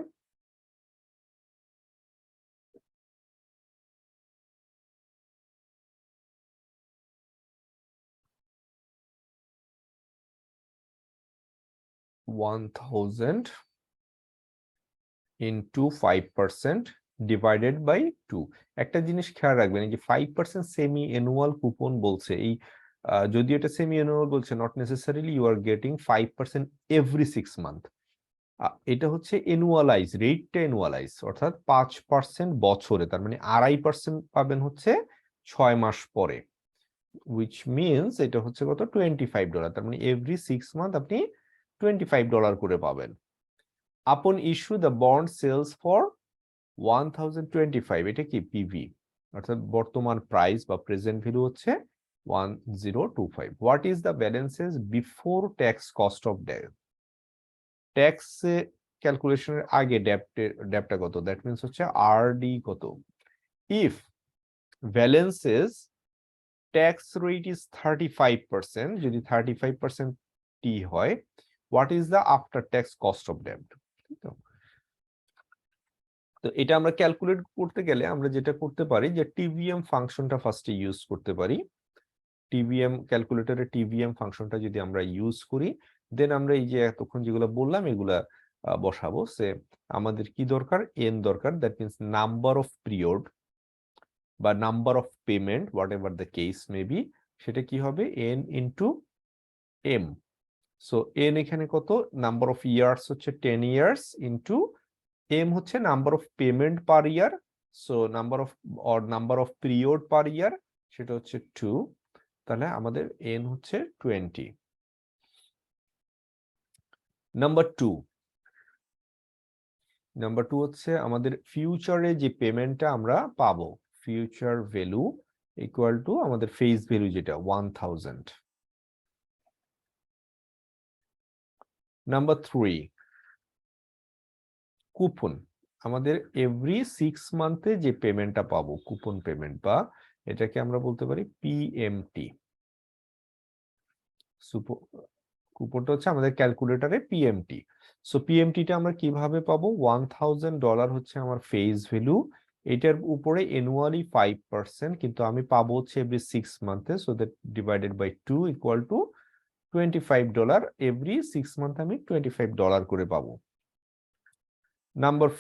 $1000 into 5% ডিভাইডেড বাই 2। একটা জিনিস খেয়াল রাখবেন, এই যে 5% সেমি অ্যানুয়াল কুপন বলছে, এই যদি এটা সেমি অ্যানুয়াল বলছে, not necessarily you are getting 5% every 6 month. এটা হচ্ছে অ্যানুয়ালাইজ, রেটটা অ্যানুয়ালাইজ, অর্থাৎ 5% বছরে, তার মানে 2.5% পাবেন হচ্ছে 6 মাস পরে, which means এটা হচ্ছে কত, $25। তার মানে এভরি 6 মান্থ আপনি $25 করে পাবেন। Upon issue the bond sells for 1025, এটা কি পিভি, অর্থাৎ বর্তমান প্রাইস বা প্রেজেন্ট ভ্যালু হচ্ছে 1025। What is the Valence's before tax cost of debt. Tax ক্যালকুলেশনের আগে ডেপ্টটা কত, দ্যাট মিন্স হচ্ছে আরডি কত। If Valence's tax rate is 35%, যদি 35% টি হয়, what is the after tax cost of debt. তো এটা আমরা ক্যালকুলেট করতে গেলে আমরা যেটা করতে পারি, যে টিভিএম ফাংশনটা ফার্স্টে ইউজ করতে পারি। টিভিএম ক্যালকুলেটরে টিভিএম ফাংশনটা যদি আমরা ইউজ করি, দেন আমরা এই যে এতক্ষণ যেগুলো বললাম এগুলা বসাবো। সে আমাদের কি দরকার, এন দরকার, that means number of period বা number of payment, whatever the case may be, সেটা কি হবে N into M. So N এখানে কত, নাম্বার অফ ইয়ার্স হচ্ছে 10 ইয়ার্স, ইন্টু এম হচ্ছে number of payment per year, so number of period per year, সেটা হচ্ছে 2, তাহলে আমাদের এন হচ্ছে 20। নাম্বার 2 হচ্ছে আমাদের ফিউচারে যে পেমেন্টটা আমরা পাবো, ফিউচার ভ্যালু ইকুয়াল টু আমাদের ফেস ভ্যালু যেটা 1000। নাম্বার 3 কুপন, আমাদের এভরি 6 মান্থে যে পেমেন্টটা পাবো কুপন পেমেন্ট, বা এটাকে আমরা বলতে পারি পিএমটি। কুপনটা হচ্ছে আমাদের ক্যালকুলেটরে পিএমটি। সো পিএমটিটা আমরা কিভাবে পাবো, $1000 হচ্ছে আমার ফেস ভ্যালু, এটার উপরে অ্যানুয়ালি 5%, কিন্তু আমি পাবো হচ্ছে এভরি 6 মান্থে, so that divided by 2 equal to $25। Every 6 month আমি $25 করে পাবো। নাম্বার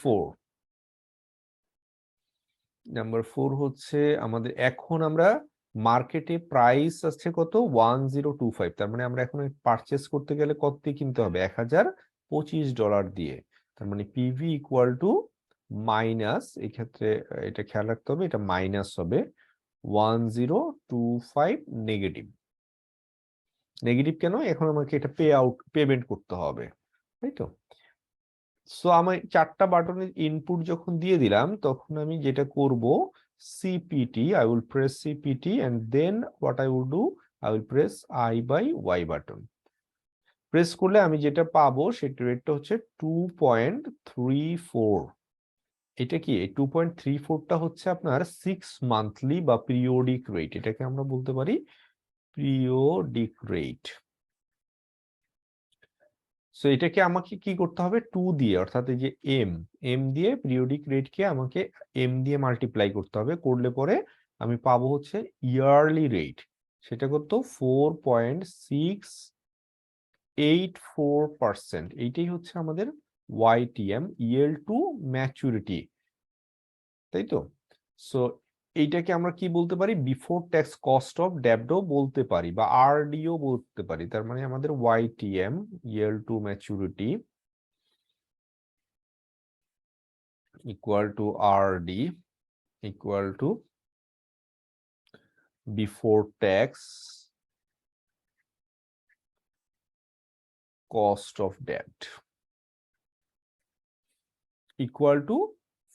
4 হচ্ছে আমাদের, এখন আমরা মার্কেটে প্রাইস আছে কত, 1025, তার মানে আমরা এখন পারচেস করতে গেলে কত দিয়ে কিনতে হবে, $1025 দিয়ে, তার মানে পিভি ইকুয়াল টু মাইনাস, এই ক্ষেত্রে এটা খেয়াল রাখতে হবে, এটা মাইনাস হবে 1025 নেগেটিভ। নেগেটিভ কেন, এখন আমাকে এটা পেমেন্ট করতে হবে, তাই তো। সো আমি 4টা বাটনের ইনপুট যখন দিয়ে দিলাম, তখন আমি যেটা করব, CPT, I will press CPT and then what I will do, I will press I by Y button. Press করলে আমি যেটা পাবো সেটা রেটটা হচ্ছে 2.34। এটা কি, এই 2.34টা হচ্ছে আপনার 6 মান্থলি বা পিরিয়ডিক রেট, এটাকে আমরা বলতে পারি পিরিয়ডিক রেট। সো এটাকে আমাকে কি করতে হবে, 2 দিয়ে, অর্থাৎ এই যে এম দিয়ে পিরিয়ডিক রেটকে আমাকে এম দিয়ে মাল্টিপ্লাই করতে হবে, করলে পরে আমি পাবো হচ্ছে ইয়ারলি রেট, সেটা কত 4.684%। এইটাই হচ্ছে আমাদের YTM, yield to maturity, তাই তো? সো এইটাকে আমরা কি বলতে পারি, বিফোর ট্যাক্স কস্ট অফ ডেব্টও বলতে পারি বা আরডিও বলতে পারি। তার মানে আমাদের YTM, yield to maturity, equal to RD equal to before tax cost of debt equal to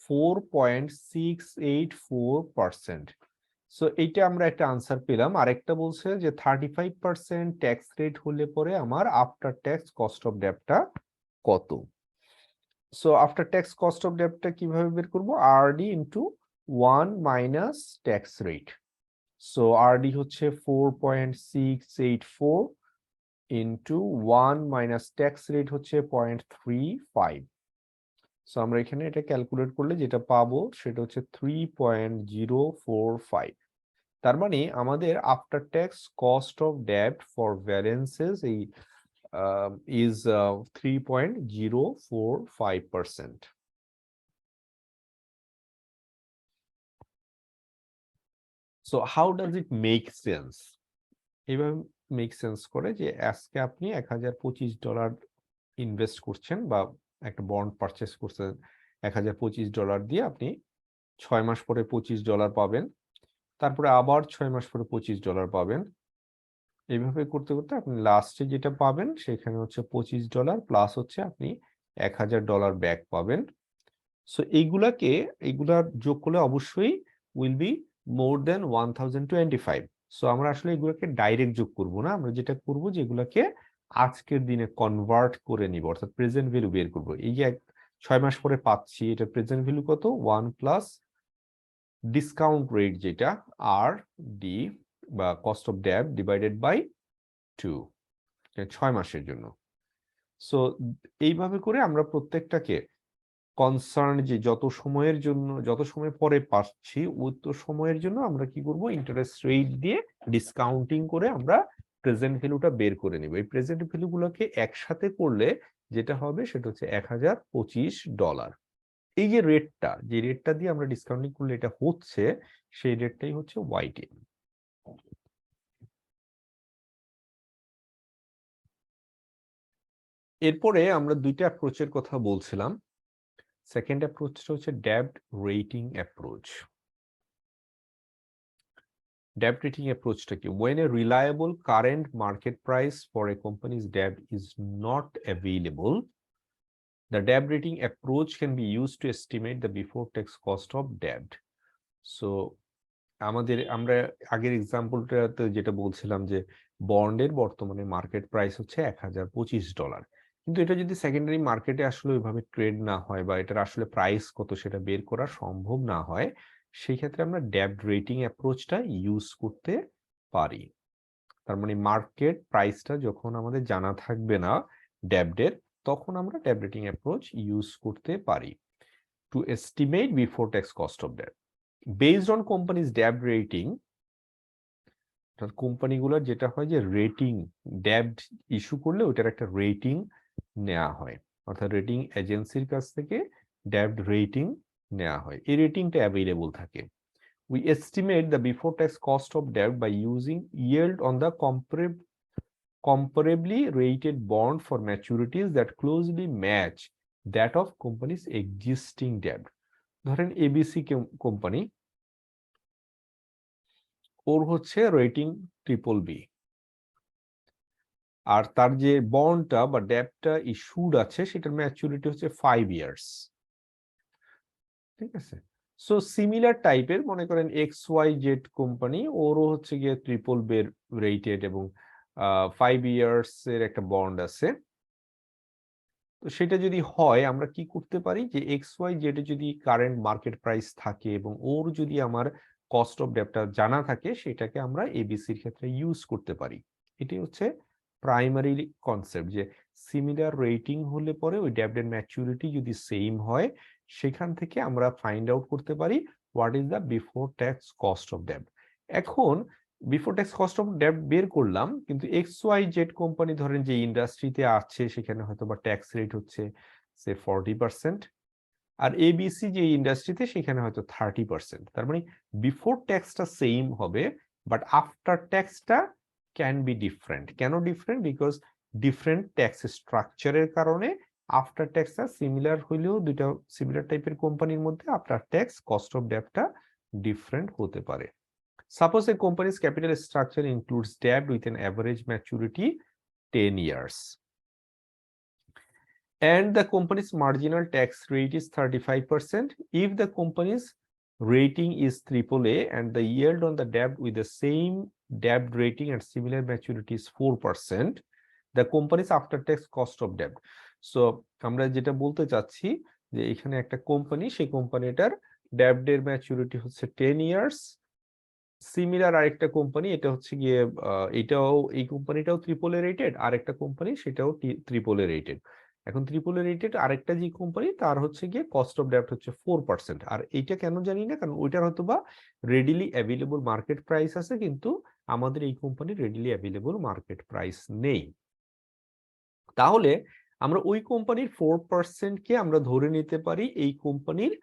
4.684%। So এইটা আমরা একটা আনসার পেলাম। আরেকটা বলছে যে 35% ট্যাক্স রেট হলে পরে আমার আফটার ট্যাক্স কস্ট অফ ডেটটা কত। So after tax cost of ডেটটা কিভাবে বের করব, RD into 1 minus tax rate. So RD হচ্ছে 4.684 ইনটু 1 মাইনাস ট্যাক্স রেট হচ্ছে 0.35। সো আমরা এখানে এটা ক্যালকুলেট করলে যেটা পাবো সেটা হচ্ছে 3.045। তার মানে আমাদের after tax cost of debt for Valence's এই is 3.045%। So how does it make sense? এইভাবে মেক সেন্স করে যে আজকে আপনি $1025 ইনভেস্ট করছেন বা একটা বন্ড পারচেস করছেন $1025 দিয়ে, আপনি 6 মাস পরে $25 পাবেন, তারপরে আবার 6 মাস পরে $25 পাবেন। এইভাবে করতে করতে আপনি লাস্টে যেটা পাবেন সেখানে হচ্ছে $25 প্লাস হচ্ছে আপনি $1000 ব্যাক পাবেন। সো এইগুলার যোগ করলে অবশ্যই উইল বি মোর দেন 1025। সো আমরা আসলে এগুলোকে ডাইরেক্ট যোগ করব না, আমরা যেটা করব যেগুলোকে আজকের দিনে কনভার্ট করে নিব, অর্থাৎ প্রেজেন্ট ভ্যালু বের করব। এই যে 6 মাস পরে পাচ্ছি, এটা প্রেজেন্ট ভ্যালু কত, 1 প্লাস ডিসকাউন্ট রেট যেটা আর ডি বা cost of debt divided by 2, 6 মাসের জন্য। সো এইভাবে করে আমরা প্রত্যেকটাকে কনসার্ন যে যত সময়ের জন্য, যত সময় পরে পাচ্ছি অত সময়ের জন্য আমরা কি করব, ইন্টারেস্ট রেট দিয়ে ডিসকাউন্টিং করে আমরা প্রেজেন্ট ভ্যালুটা বের করে নিব। এই প্রেজেন্ট ভ্যালুগুলোকে একসাথে করলে যেটা হবে সেটা হচ্ছে $1025। এই যে রেটটা, যে রেটটা দিয়ে আমরা ডিসকাউন্টিং করলে এটা হচ্ছে, সেই রেটটাই হচ্ছে YTM। এরপরে আমরা দুইটা অ্যাপ্রোচের কথা বলছিলাম। সেকেন্ড অ্যাপ্রোচটা হচ্ছে ডেব্ট রেটিং অ্যাপ্রোচ। Debt rating approachটা কি? When a reliable current market price for a company's debt is not available, the debt rating approach can be used to estimate the before tax cost of debt. So আমরা আগের এক্সাম্পলটাতে যেটা বলছিলাম যে বন্ডের বর্তমানে market price হচ্ছে $1025, কিন্তু এটা যদি সেকেন্ডারি মার্কেটে আসলে ওইভাবে ট্রেড না হয় বা এটার আসলে প্রাইস কত সেটা বের করা সম্ভব না হয়, সেই ক্ষেত্রে আমরা ডেট রেটিং অ্যাপ্রোচটা ইউজ করতে পারি। তার মানে মার্কেট প্রাইসটা যখন আমাদের জানা থাকবে না ডেব্টের, তখন আমরা ডেট রেটিং অ্যাপ্রোচ ইউজ করতে পারি to estimate before tax cost of debt based on companies debt rating. কোম্পানিগুলোর যেটা হয় যে রেটিং, ডেট ইস্যু করলে ওইটার একটা রেটিং নেওয়া হয়, অর্থাৎ রেটিং এজেন্সির কাছ থেকে ডেট রেটিং নেওয়া হয়। এই রেটিংটা অ্যাভেলেবল থাকে। We estimate the before tax cost of debt by using yield on the comparably rated bond for maturities that closely match that of company's existing debt. ধরেন এবিসি কোম্পানি, ওর হচ্ছে rating BBB, আর তার যে বন্ডটা বা ডেটটা issued আছে সেটার maturity হচ্ছে 5 years. ঠিক আছে? সো সিমিলার টাইপের মনে করেন XYZ কোম্পানি, ওরও হচ্ছে গিয়ে BBB রেটেড এবং 5 ইয়ার্স এর একটা বন্ড আছে। তো সেটা যদি হয়, আমরা কি করতে পারি যে XYZ এ যদি কারেন্ট মার্কেট প্রাইস থাকে এবং ওর যদি আমার কস্ট অফ ডেটটা জানা থাকে, সেটাকে আমরা এবিসির ক্ষেত্রে ইউজ করতে পারি। এটি হচ্ছে প্রাইমারি কনসেপ্ট, যে সিমিলার রেটিং হলে পরে ওই ডেটের ম্যাচুরিটি যদি সেম হয়, সেখান থেকে আমরা ফাইন্ড আউট করতে পারি what is the before tax cost of debt. এখন before tax cost of debt বের করলাম, কিন্তু XYZ কোম্পানি ধরেন যে ইন্ডাস্ট্রিতে আছে সেখানে হয়তো বা ট্যাক্স রেট হচ্ছে সে 40%, আর ABC যে ইন্ডাস্ট্রিতে সেখানে হয়তো 30%। তার মানে বিফোর ট্যাক্সটা সেম হবে, বাট আফটার ট্যাক্সটা ক্যান বি ডিফারেন্ট। কেন ডিফারেন্ট? বিকজ ডিফারেন্ট ট্যাক্স স্ট্রাকচারের কারণে আফটার ট্যাক্সটা সিমিলার হইলেও দুইটা সিমিলার টাইপের কোম্পানির মধ্যে আফটার ট্যাক্স কস্ট অফ ডেটটা ডিফারেন্ট হতে পারে। Suppose a company's capital structure includes debt with an average maturity 10 years. And the company's marginal tax rate is 35%. If the company's rating is AAA and the yield on the debt with the same debt rating and similar maturity is 4%, the company's after-tax cost of debt. So, আমরা যেটা বলতে চাচ্ছি যে এখানে একটা company, সেই কোম্পানিটার ডেব্টের maturity হচ্ছে 10 years, similar আরেকটা কোম্পানি, এটা হচ্ছে গিয়ে এটাও, এই কোম্পানিটাও ট্রিপল এ রেটেড, আরেকটা কোম্পানি সেটাও ট্রিপল এ রেটেড। এখন ট্রিপল এ রেটেড আরেকটা যে কোম্পানি, তার হচ্ছে গিয়ে কস্ট অফ ডেট হচ্ছে 4%। আর এইটা কেন জানি না, কারণ ওইটার হয়তো বা রেডিলি অ্যাভেলেবল মার্কেট প্রাইস আছে, কিন্তু আমাদের এই কোম্পানির রেডিলি অ্যাভেলেবল মার্কেট প্রাইস নেই। তাহলে আমরা ওই কোম্পানির 4% কে আমরা ধরে নিতে পারি এই কোম্পানির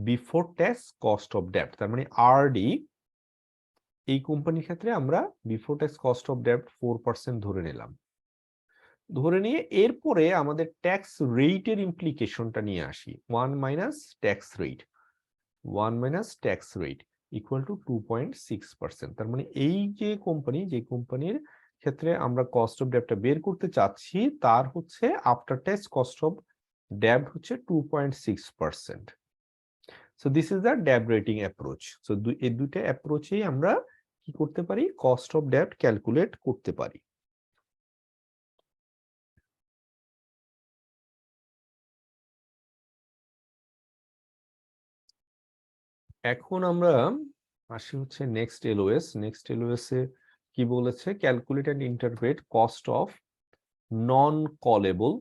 before tax cost of debt. তার মানে আরডি, এই কোম্পানির ক্ষেত্রে আমরা before tax cost of debt 4% ধরে নিলাম। ধরে নিয়ে এরপরে আমাদের ট্যাক্স রেটের ইমপ্লিকেশনটা নিয়ে আসি। 1 minus tax rate, 1 minus tax rate equal to 2.6%। তার মানে এই যে কোম্পানি, যে কোম্পানির ক্ষেত্রে আমরা কস্ট অফ ডেটটা বের করতে চাচ্ছি, তার হচ্ছে after tax cost of debt হচ্ছে 2.6%। So this is the debt rating approach. So এই দুইটা অ্যাপ্রোচেই আমরা কি করতে পারি, কস্ট অফ ডেট ক্যালকুলেট করতে পারি। এখন আমরা আসি হচ্ছে নেক্সট এলওএস। নেক্সট এলওএস এ কি বলেছে, calculate and interpret cost of non callable,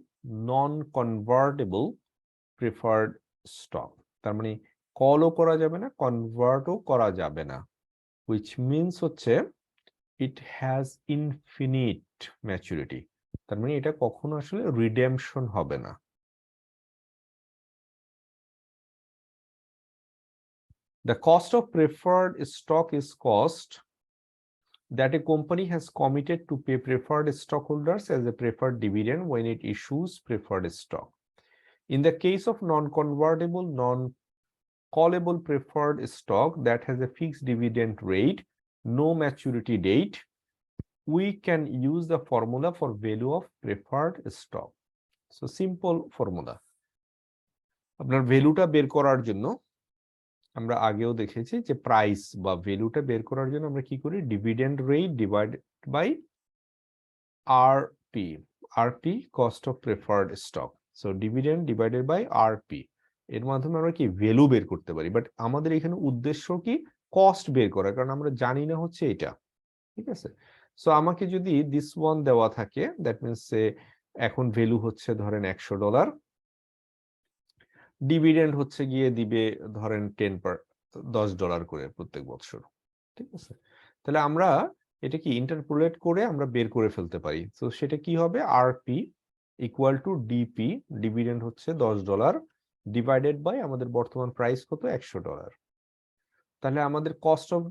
non convertible preferred stock. তার মানে কলও করা যাবে না, কনভার্টও করা যাবে না, হুইচ মিনস হচ্ছে ইট হ্যাজ ইনফিনিট ম্যাচুরিটি। তার মানে এটা কখনো আসলে রিডেমশন হবে না। The cost of preferred stock is cost that a company has committed to pay preferred stockholders as a preferred dividend when it issues preferred stock. In the case of non-convertible, non-callable preferred stock that has a fixed dividend rate, no maturity date, we can use the formula for value of preferred stock. So simple formula. আপনার ভ্যালুটা বের করার জন্য আমরা আগেও দেখেছি যে price বা ভ্যালুটা বের করার জন্য আমরা কি করি, dividend rate divided by RP, RP cost of preferred stock. So dividend divided by RP, এর মাধ্যমে আমরা কি ভ্যালু বের করতে পারি। বাট আমাদের এখানে উদ্দেশ্য কি, কস্ট বের করা, কারণ আমরা জানি না হচ্ছে এটা। ঠিক আছে, সো আমাকে যদি দিস ওয়ান দেওয়া থাকে, দ্যাট মিনস এখন ভ্যালু হচ্ছে ধরেন $100, ডিভিডেন্ড হচ্ছে গিয়ে দিবে ধরেন $10 করে প্রত্যেক বছর। ঠিক আছে, তাহলে আমরা এটা কি ইন্টারপোলেট করে আমরা বের করে ফেলতে পারি। তো সেটা কি হবে, RP equal to DP, dividend হচ্ছে $10 ডিভাইডেড বাই আমাদের বর্তমান প্রাইস কত, $100। তাহলে আমাদের কস্ট অফ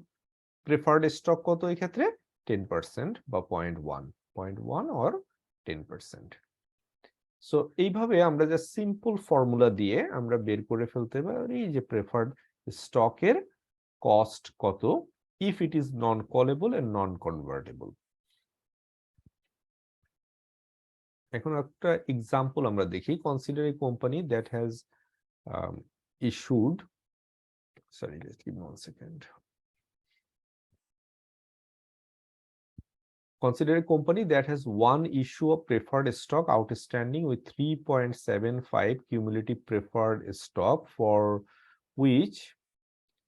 প্রেফার্ড স্টক কত এই ক্ষেত্রে, 10% বা 0.1 অর 10%। সো এইভাবে আমরা যে সিম্পল ফর্মুলা দিয়ে আমরা বের করে ফেলতে পারি যে প্রেফার্ড স্টকের কস্ট কত if it is non-callable and non-convertible. এখন একটা এক্সাম্পল আমরা দেখি। Consider a company that has issued, sorry, just give me 1 second. Consider a company that has one issue of preferred stock outstanding with 3.75 cumulative preferred stock, for which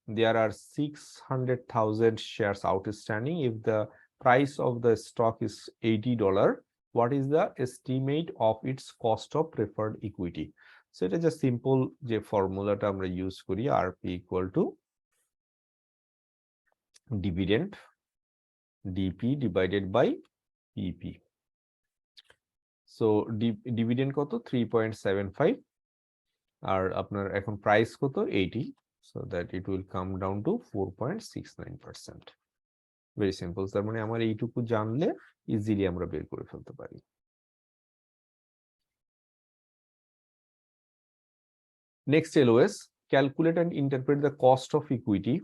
there are 600,000 shares outstanding. If the price of the stock is $80, what is the estimate of its cost of preferred equity? So it is a simple যে ফর্মুলাটা আমরা use করি, RP equal to dividend DP divided by PP. So dividend কত 3.75 আর আপনার এখন price কত 80, so that it will come down to 4.69%। Very simple. তার মানে আমার এইটুকু জানলে ইজিলি আমরা বের করে ফেলতে পারি। Next LOS, calculate and interpret the cost of equity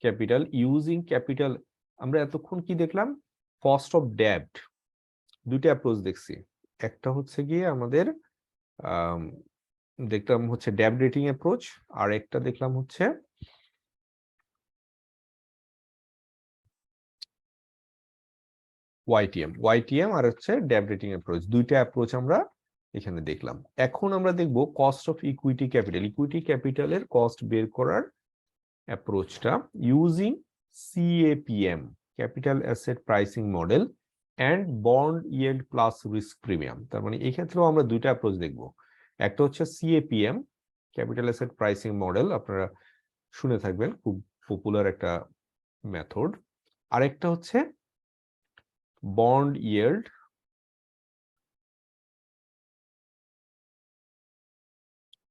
capital using capital. আমরা এতক্ষণ কি দেখলাম? Cost of debt. দুইটা অ্যাপ্রোচ দেখছি। একটা হচ্ছে গিয়ে আমাদের দেখলাম হচ্ছে ডেট রেটিং অ্যাপ্রোচ, আর একটা দেখলাম হচ্ছে ওয়াইটিএম আর হচ্ছে ডেট রেটিং অ্যাপ্রোচ। দুইটা অ্যাপ্রোচ আমরা এখানে দেখলাম। এখন আমরা দেখব cost of equity capital. Equity ক্যাপিটালের কস্ট বের করার অ্যাপ্রোচটা using CAPM, capital asset pricing model, and bond yield plus risk premium. তার মানে এই ক্ষেত্রেও আমরা দুইটা অ্যাপ্রোচ দেখব। একটা হচ্ছে CAPM, capital asset pricing model, আপনারা শুনে থাকবেন, খুব পপুলার একটা মেথড। আরেকটা হচ্ছে bond yield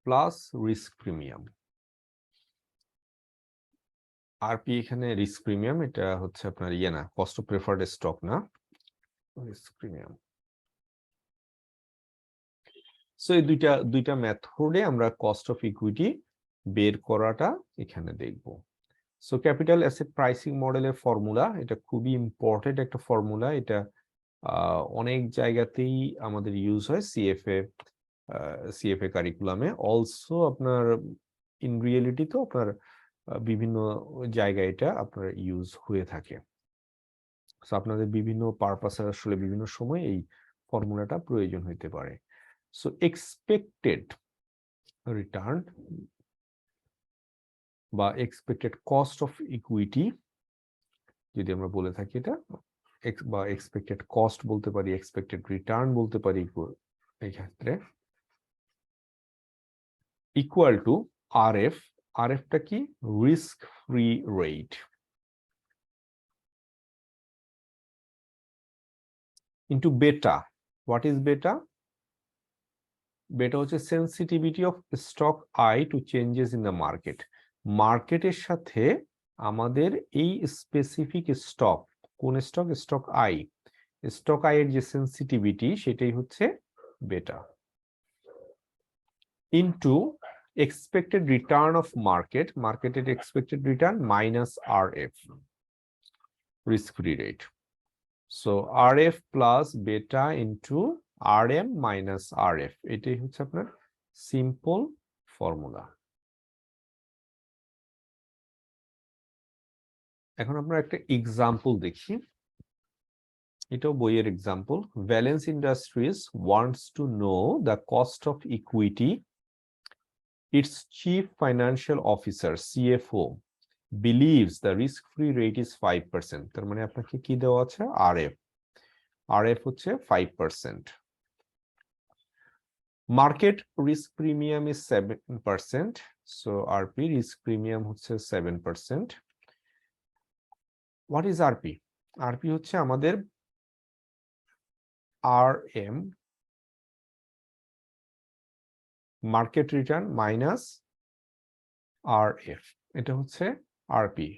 plus risk premium. RP এখানে রিস্ক প্রিমিয়াম, এটা হচ্ছে আপনার ইয়ে না, কস্ট অফ প্রেফার্ড স্টক না, রিস্ক প্রিমিয়াম। সো এই দুইটা মেথডে আমরা কস্ট অফ ইকুইটি বের করাটা এখানে দেখব। সো ক্যাপিটাল অ্যাসেট প্রাইসিং মডেলের ফর্মুলা, এটা খুবই ইম্পর্টেন্ট একটা ফর্মুলা। এটা অনেক জায়গাতেই আমাদের ইউজ হয়, সিএফএ কারিকুলামে, অলসো আপনার ইন রিয়েলিটি তো আপনার বিভিন্ন জায়গায় এটা আপনার ইউজ হয়ে থাকে। সো আপনাদের বিভিন্ন পারপাসে আসলে বিভিন্ন সময় এই ফর্মুলাটা প্রয়োজন হতে পারে। সো এক্সপেক্টেড রিটার্ন বা এক্সপেক্টেড কস্ট অফ ইকুইটি যদি আমরা বলে থাকি, এটা বা এক্সপেক্টেড কস্ট বলতে পারি, এক্সপেক্টেড রিটার্ন বলতে পারি, এই ক্ষেত্রে ইকুয়াল টু আরএফ। আরএফটা কি? Risk free rate into beta. What is beta? Beta হচ্ছে sensitivity of stock I to changes in the market. মার্কেটের সাথে আমাদের এই স্পেসিফিক স্টক, কোন stock? Stock I. Stock I এর যে সেন্সিটিভিটি সেটাই হচ্ছে beta, into expected return of market, মার্কেটের expected return minus RF, risk free rate. So RF plus beta into RM minus RF, এটাই হচ্ছে আপনার সিম্পল ফর্মুলা। এখন আমরা একটা এক্সাম্পল দেখি, এটাও বইয়ের example. Valence industries wants to know the cost of equity it's chief financial officer CFO believes the risk-free rate is 5%. তার মানে আপনাকে কি দেওয়া আছে? আরএফ হচ্ছে 5%। Market risk premium is 7%, so RP risk premium হচ্ছে 7%। What is RP? আরপি হচ্ছে আমাদের RM, market return minus RF, এটা হচ্ছে আরপি।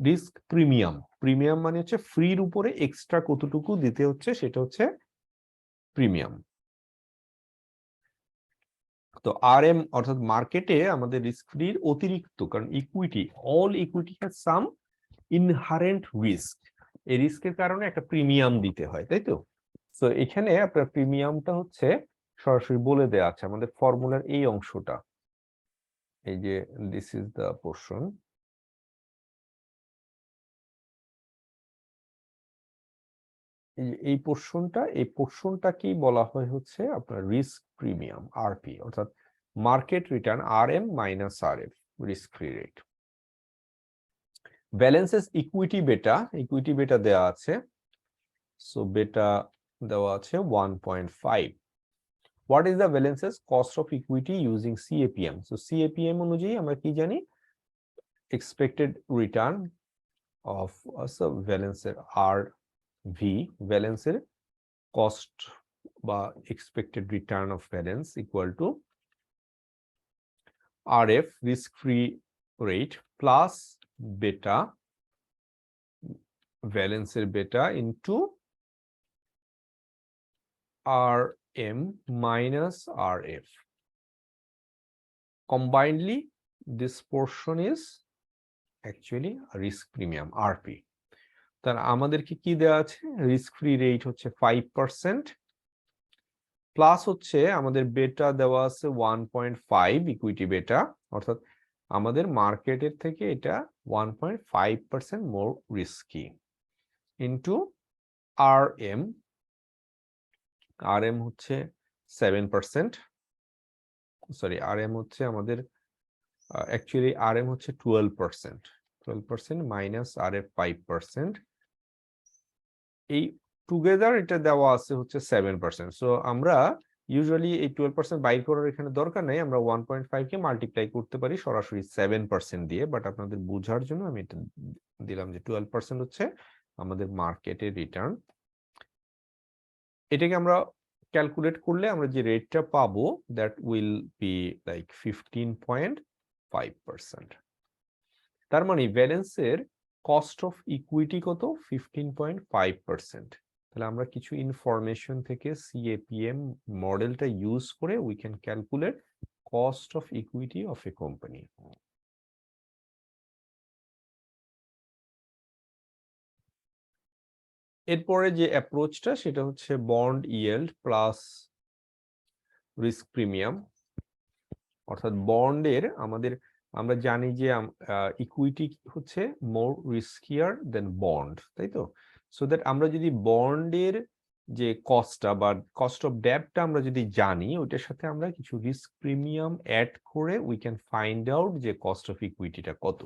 রিস্ক প্রিমিয়াম, প্রিমিয়াম মানে হচ্ছে ফ্রির উপরে এক্সট্রা কতটুকু দিতে হচ্ছে, সেটা হচ্ছে প্রিমিয়াম। তো আরএম অর্থাৎ মার্কেটে আমাদের রিস্ক ফ্রির অতিরিক্ত, কারণ equity, all equity has some inherent risk, এই রিস্কের কারণে একটা প্রিমিয়াম দিতে হয়, তাই তো? তো এখানে আপনার প্রিমিয়ামটা হচ্ছে সরাসরি বলে দেওয়া আছে আমাদের ফর্মুলার এই অংশটা, এই যে দিস ইজ দ্য পোরশন। এই পোরশনটাকেই বলা হয় হচ্ছে আপনার রিস্ক প্রিমিয়াম, আরপি, অর্থাৎ market return RM minus RF, risk free rate. Valence's equity beta দেওয়া আছে, সো বেটা দেওয়া আছে 1.5। What is the Valence's cost of equity using CAPM? So CAPM অনুযায়ী আমরা কি জানি? এক্সপেক্টেড রিটার্ন অফ ভ্যালেন্সের আর ভি, ভ্যালেন্সের কস্ট বা expected return of Valence equal to R F risk free rate plus beta, ভ্যালেন্সের beta into R M minus R F. Combinedly, this portion is actually risk premium RP. তার আমাদেরকে কি দেওয়া আছে, risk free rate হচ্ছে 5%, plus হচ্ছে আমাদের বেটা দেওয়া আছে 1.5 ইকুইটি বেটা, অর্থাৎ আমাদের মার্কেটের থেকে এটা 1.5% মোর রিস্কি, ইন্টু আর এম হচ্ছে 7%, সরি আর এম হচ্ছে আমাদের অ্যাকচুয়ালি আর এম হচ্ছে 12% মাইনাস আর এফ 5%, এই টুগেদার এটা দেওয়া আছে হচ্ছে 7%. সো আমরা ইউজুয়ালি এই 12% বাইর করার এখানে দরকার নেই, আমরা 1.5 কে মাল্টিপ্লাই করতে পারি সরাসরি 7% দিয়ে, বাট আপনাদের বোঝার জন্য আমি এটা দিলাম যে 12% হচ্ছে আমাদের মার্কেটের রিটার্ন। এটাকে আমরা ক্যালকুলেট করলে আমরা যে রেটটা পাবো দ্যাট উইল বি লাইক 15.5%. তার মানে ব্যালেন্সের কস্ট অফ ইকুইটি কত, 15.5%. তাহলে আমরা কিছু ইনফরমেশন থেকে সিএপিএম মডেলটা ইউজ করে we can calculate cost of equity of a company. এরপরে যে অ্যাপ্রোচটা সেটা হচ্ছে bond yield plus risk premium, অর্থাৎ বন্ডের আমাদের আমরা জানি যে ইকুইটি হচ্ছে মোর রিস্কিয়ার দেন বন্ড, তাই তো? সো দ্যাট আমরা যদি বন্ডের যে কস্টটা বা কস্ট অফ ডেটটা আমরা যদি জানি, ওইটার সাথে আমরা কিছু রিস্ক প্রিমিয়াম অ্যাড করে উই ক্যান ফাইন্ড আউট যে কস্ট অফ ইকুইটিটা কত।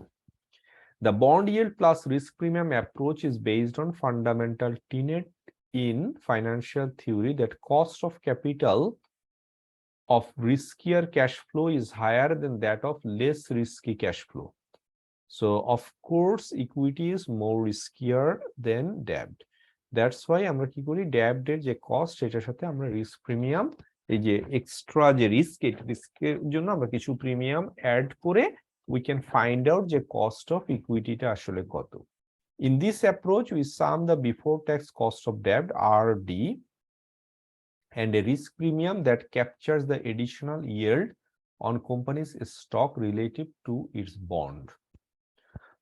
The bond yield plus risk premium approach is based on fundamental tenet in financial theory that cost of capital of riskier cash flow is higher than that of less risky cash flow. So of course equity is more riskier than debt. That's why আমরা কি করি, debt এর যে cost এটার সাথে আমরা risk premium, এই যে এক্সট্রা যে রিস্ক, এই রিস্কের জন্য আমরা কিছু প্রিমিয়াম অ্যাড করে we can find out যে cost of equity টা আসলে কত. In this approach we sum the before tax cost of debt RD and a risk premium that captures the additional yield on company's stock relative to its bond.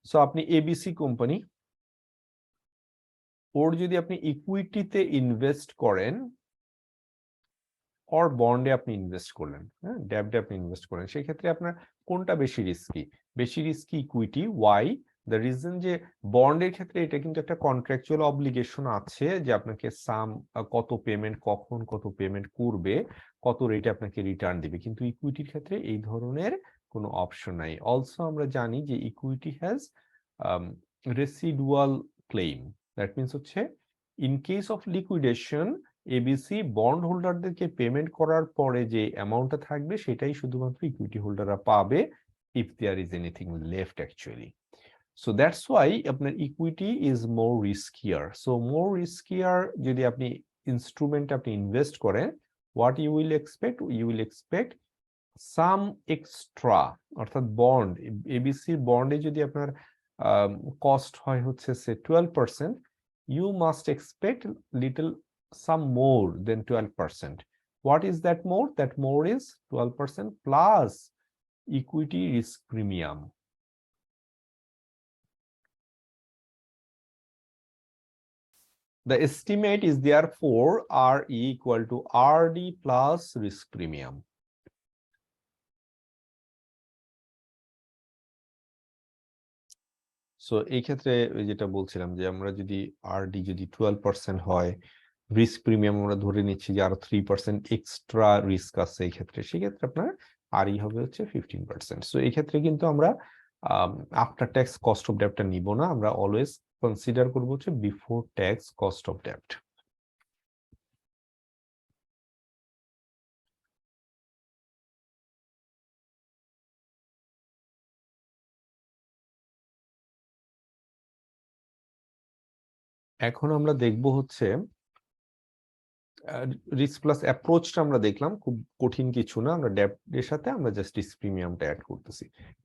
So আপনি ABC company, ওর যদি আপনি ইকুইটিতে invest করেন or বন্ডে আপনি invest করলেন, হ্যাঁ ডেব্টে আপনি invest করেন, সেই ক্ষেত্রে আপনার কোনটা বেশি রিস্কি? বেশি risky equity. Why? The reason যে বন্ডের ক্ষেত্রে এটা কিন্তু একটা কন্ট্রাকচুয়াল অব্লিগেশন আছে যে আপনাকে সাম কত পেমেন্ট, কখন কত পেমেন্ট করবে, কত রেটে আপনাকে রিটার্ন দিবে, কিন্তু ইকুইটির ক্ষেত্রে এই ধরনের কোনো অপশন নাই। অলসো আমরা জানি যে equity has residual claim, that means হচ্ছে in case of liquidation ABC bond হোল্ডারদেরকে পেমেন্ট করার পরে যে অ্যামাউন্টটা থাকবে সেটাই শুধুমাত্র ইকুইটি হোল্ডাররা পাবে if there is anything left actually. So that's why আপনার equity is more riskier. So more riskier যদি আপনি ইনস্ট্রুমেন্ট আপনি ইনভেস্ট করেন, what you will expect? You will expect some extra, অর্থাৎ বন্ড, এবিসি বন্ডে যদি আপনার কস্ট হয় হচ্ছে সে 12%, you must expect little some more than 12%. What is that more? That more is 12% plus equity risk premium. The estimate is therefore RE equal to RD plus risk premium. So এই ক্ষেত্রে যেটা বলছিলাম যে আমরা যদি RD যদি 12% হয়, risk premium আমরা ধরে নিচ্ছি যে আরো 3% এক্সট্রা রিস্ক আছে এই ক্ষেত্রে, সেক্ষেত্রে আপনার আরই হবে হচ্ছে 15%. সো এই ক্ষেত্রে কিন্তু আমরা আফটার ট্যাক্স কস্ট অফ ডেটটা নিব না, আমরা অলওয়েজ কনসিডার করবো হচ্ছে before tax cost of debt. এখন আমরা দেখব হচ্ছে রিস্ক প্লাস অ্যাপ্রোচটা আমরা দেখলাম, খুব কঠিন কিছু না, আমরা ডেপ্থ এর সাথে আমরা জাস্ট রিস্ক প্রিমিয়ামটা অ্যাড করতেছি।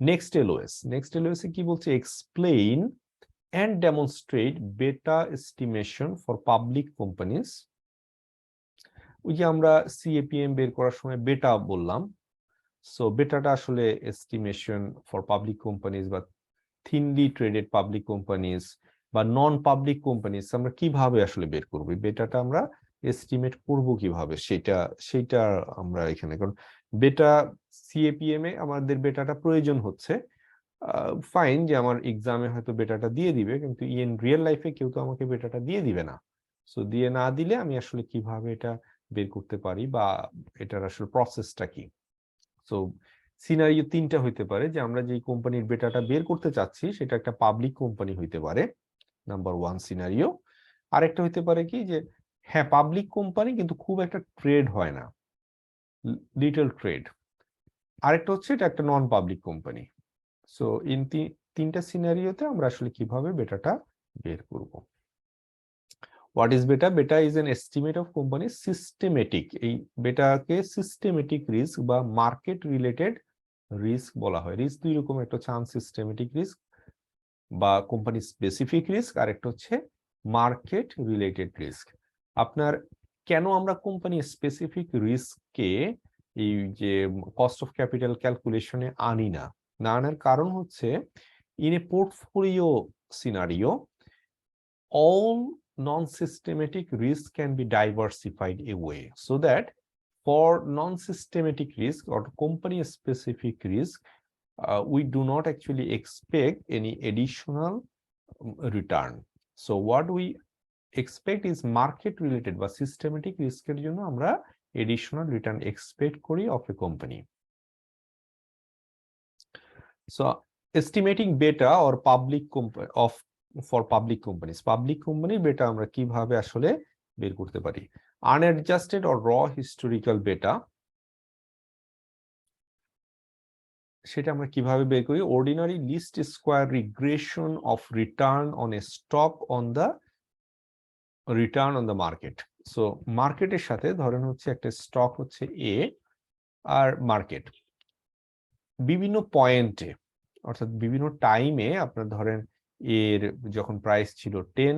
নেক্সট এলওএস এ কি বলছে, explain and demonstrate beta estimation for public companies। ওই যে আমরা সিএপিএম বের করার সময় বেটা বললাম, সো বেটাটা আসলে এস্টিমেশন ফর পাবলিক কোম্পানিজ বা থিনলি ট্রেডেড পাবলিক কোম্পানিজ বা নন পাবলিক কোম্পানিজ আমরা কিভাবে আসলে বের করব, বেটাটা আমরা এস্টিমেট করব কিভাবে, সেটা আমরা এখানে, কারণ বেটা সিএপিএম এ আমাদের বেটাটা প্রয়োজন হচ্ছে, ফাইন যে আমার এক্সামে হয়তো বেটাটা দিয়ে দিবে, কিন্তু ইন রিয়েল লাইফে কেউ তো আমাকে বেটাটা দিয়ে দিবে না। সো দিয়ে না দিলে আমি আসলে কিভাবে এটা বের করতে পারি বা এটার আসলে প্রসেসটা কি। সো সিনারিও তিনটা হইতে পারে, যে আমরা যে কোম্পানির বেটাটা বের করতে চাচ্ছি সেটা একটা পাবলিক কোম্পানি হইতে পারে, নাম্বার ওয়ান সিনারিও। আরেকটা হইতে পারে কি, যে হ্যাঁ পাবলিক কোম্পানি কিন্তু খুব একটা ট্রেড হয় না, লিটল ট্রেড। আরেকটা হচ্ছে এটা একটা নন পাবলিক কোম্পানি। সো ইন তিনটা সিনারিওতে আমরা আসলে কিভাবে বেটাটা বের করব। What is beta? বেটা is an estimate of company systematic, এই বেটাকে সিস্টেমেটিক রিস্ক বা মার্কেট রিলেটেড রিস্ক বলা হয়। রিস্ক দুই রকম, একটা হচ্ছে আনসিস্টেমেটিক রিস্ক বা কোম্পানি স্পেসিফিক রিস্ক, আর একটা হচ্ছে মার্কেট রিলেটেড রিস্ক। আপনার কেন আমরা কোম্পানি স্পেসিফিক রিস্ককে এই যে কস্ট অফ ক্যাপিটাল ক্যালকুলেশনে আনি না, না আনার কারণ হচ্ছে in a portfolio scenario all non-systematic risk can be diversified away, so that for non-systematic risk or company specific risk we do not actually expect any additional return. So what we expect is market related বা systematic risk এর জন্য আমরা additional return expect করি of a company. So estimating beta or public of for public companies, public কোম্পানির বেটা আমরা কিভাবে আসলে বের করতে পারি। আনঅ্যাডজাস্টেড অর র হিস্টোরিক্যাল বেটা, সেটা আমরা কিভাবে বের করি। Ordinary least square regression of return on a stock on the return on the market. So মার্কেটের সাথে ধরেন হচ্ছে একটা স্টক হচ্ছে এ, আর মার্কেট বিভিন্ন পয়েন্টে অর্থাৎ বিভিন্ন টাইমে আপনার ধরেন এর যখন প্রাইস ছিল 10,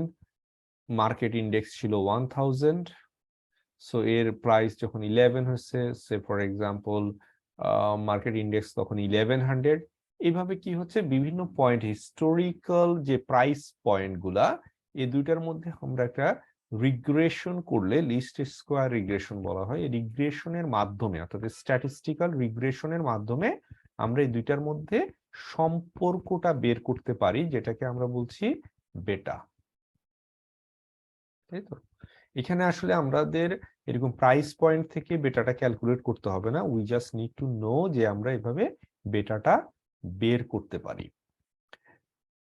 মার্কেট ইন্ডেক্স ছিল 1000, সো এর প্রাইস যখন 11 হচ্ছে, সে ফর এক্সাম্পল মার্কেট ইন্ডেক্স তখন 1100। এইভাবে কি হচ্ছে, বিভিন্ন পয়েন্ট হিস্টোরিক্যাল যে প্রাইস পয়েন্ট গুলা, এই দুইটার মধ্যে আমরা একটা রিগ্রেশন করলে, লিস্ট স্কোয়ার রিগ্রেশন বলা হয়, এই রিগ্রেশনের মাধ্যমে অর্থাৎ স্ট্যাটিস্টিক্যাল রিগ্রেশনের মাধ্যমে আমরা এই দুইটার মধ্যে সম্পর্কটা বের করতে পারি, যেটাকে আমরা বলছি বেটা। তাই তো, এখানে আসলে আমাদের এরকম প্রাইস পয়েন্ট থেকে বেটাটা ক্যালকুলেট করতে হবে না, we just need to know যে আমরা এভাবে বেটাটা বের করতে পারি।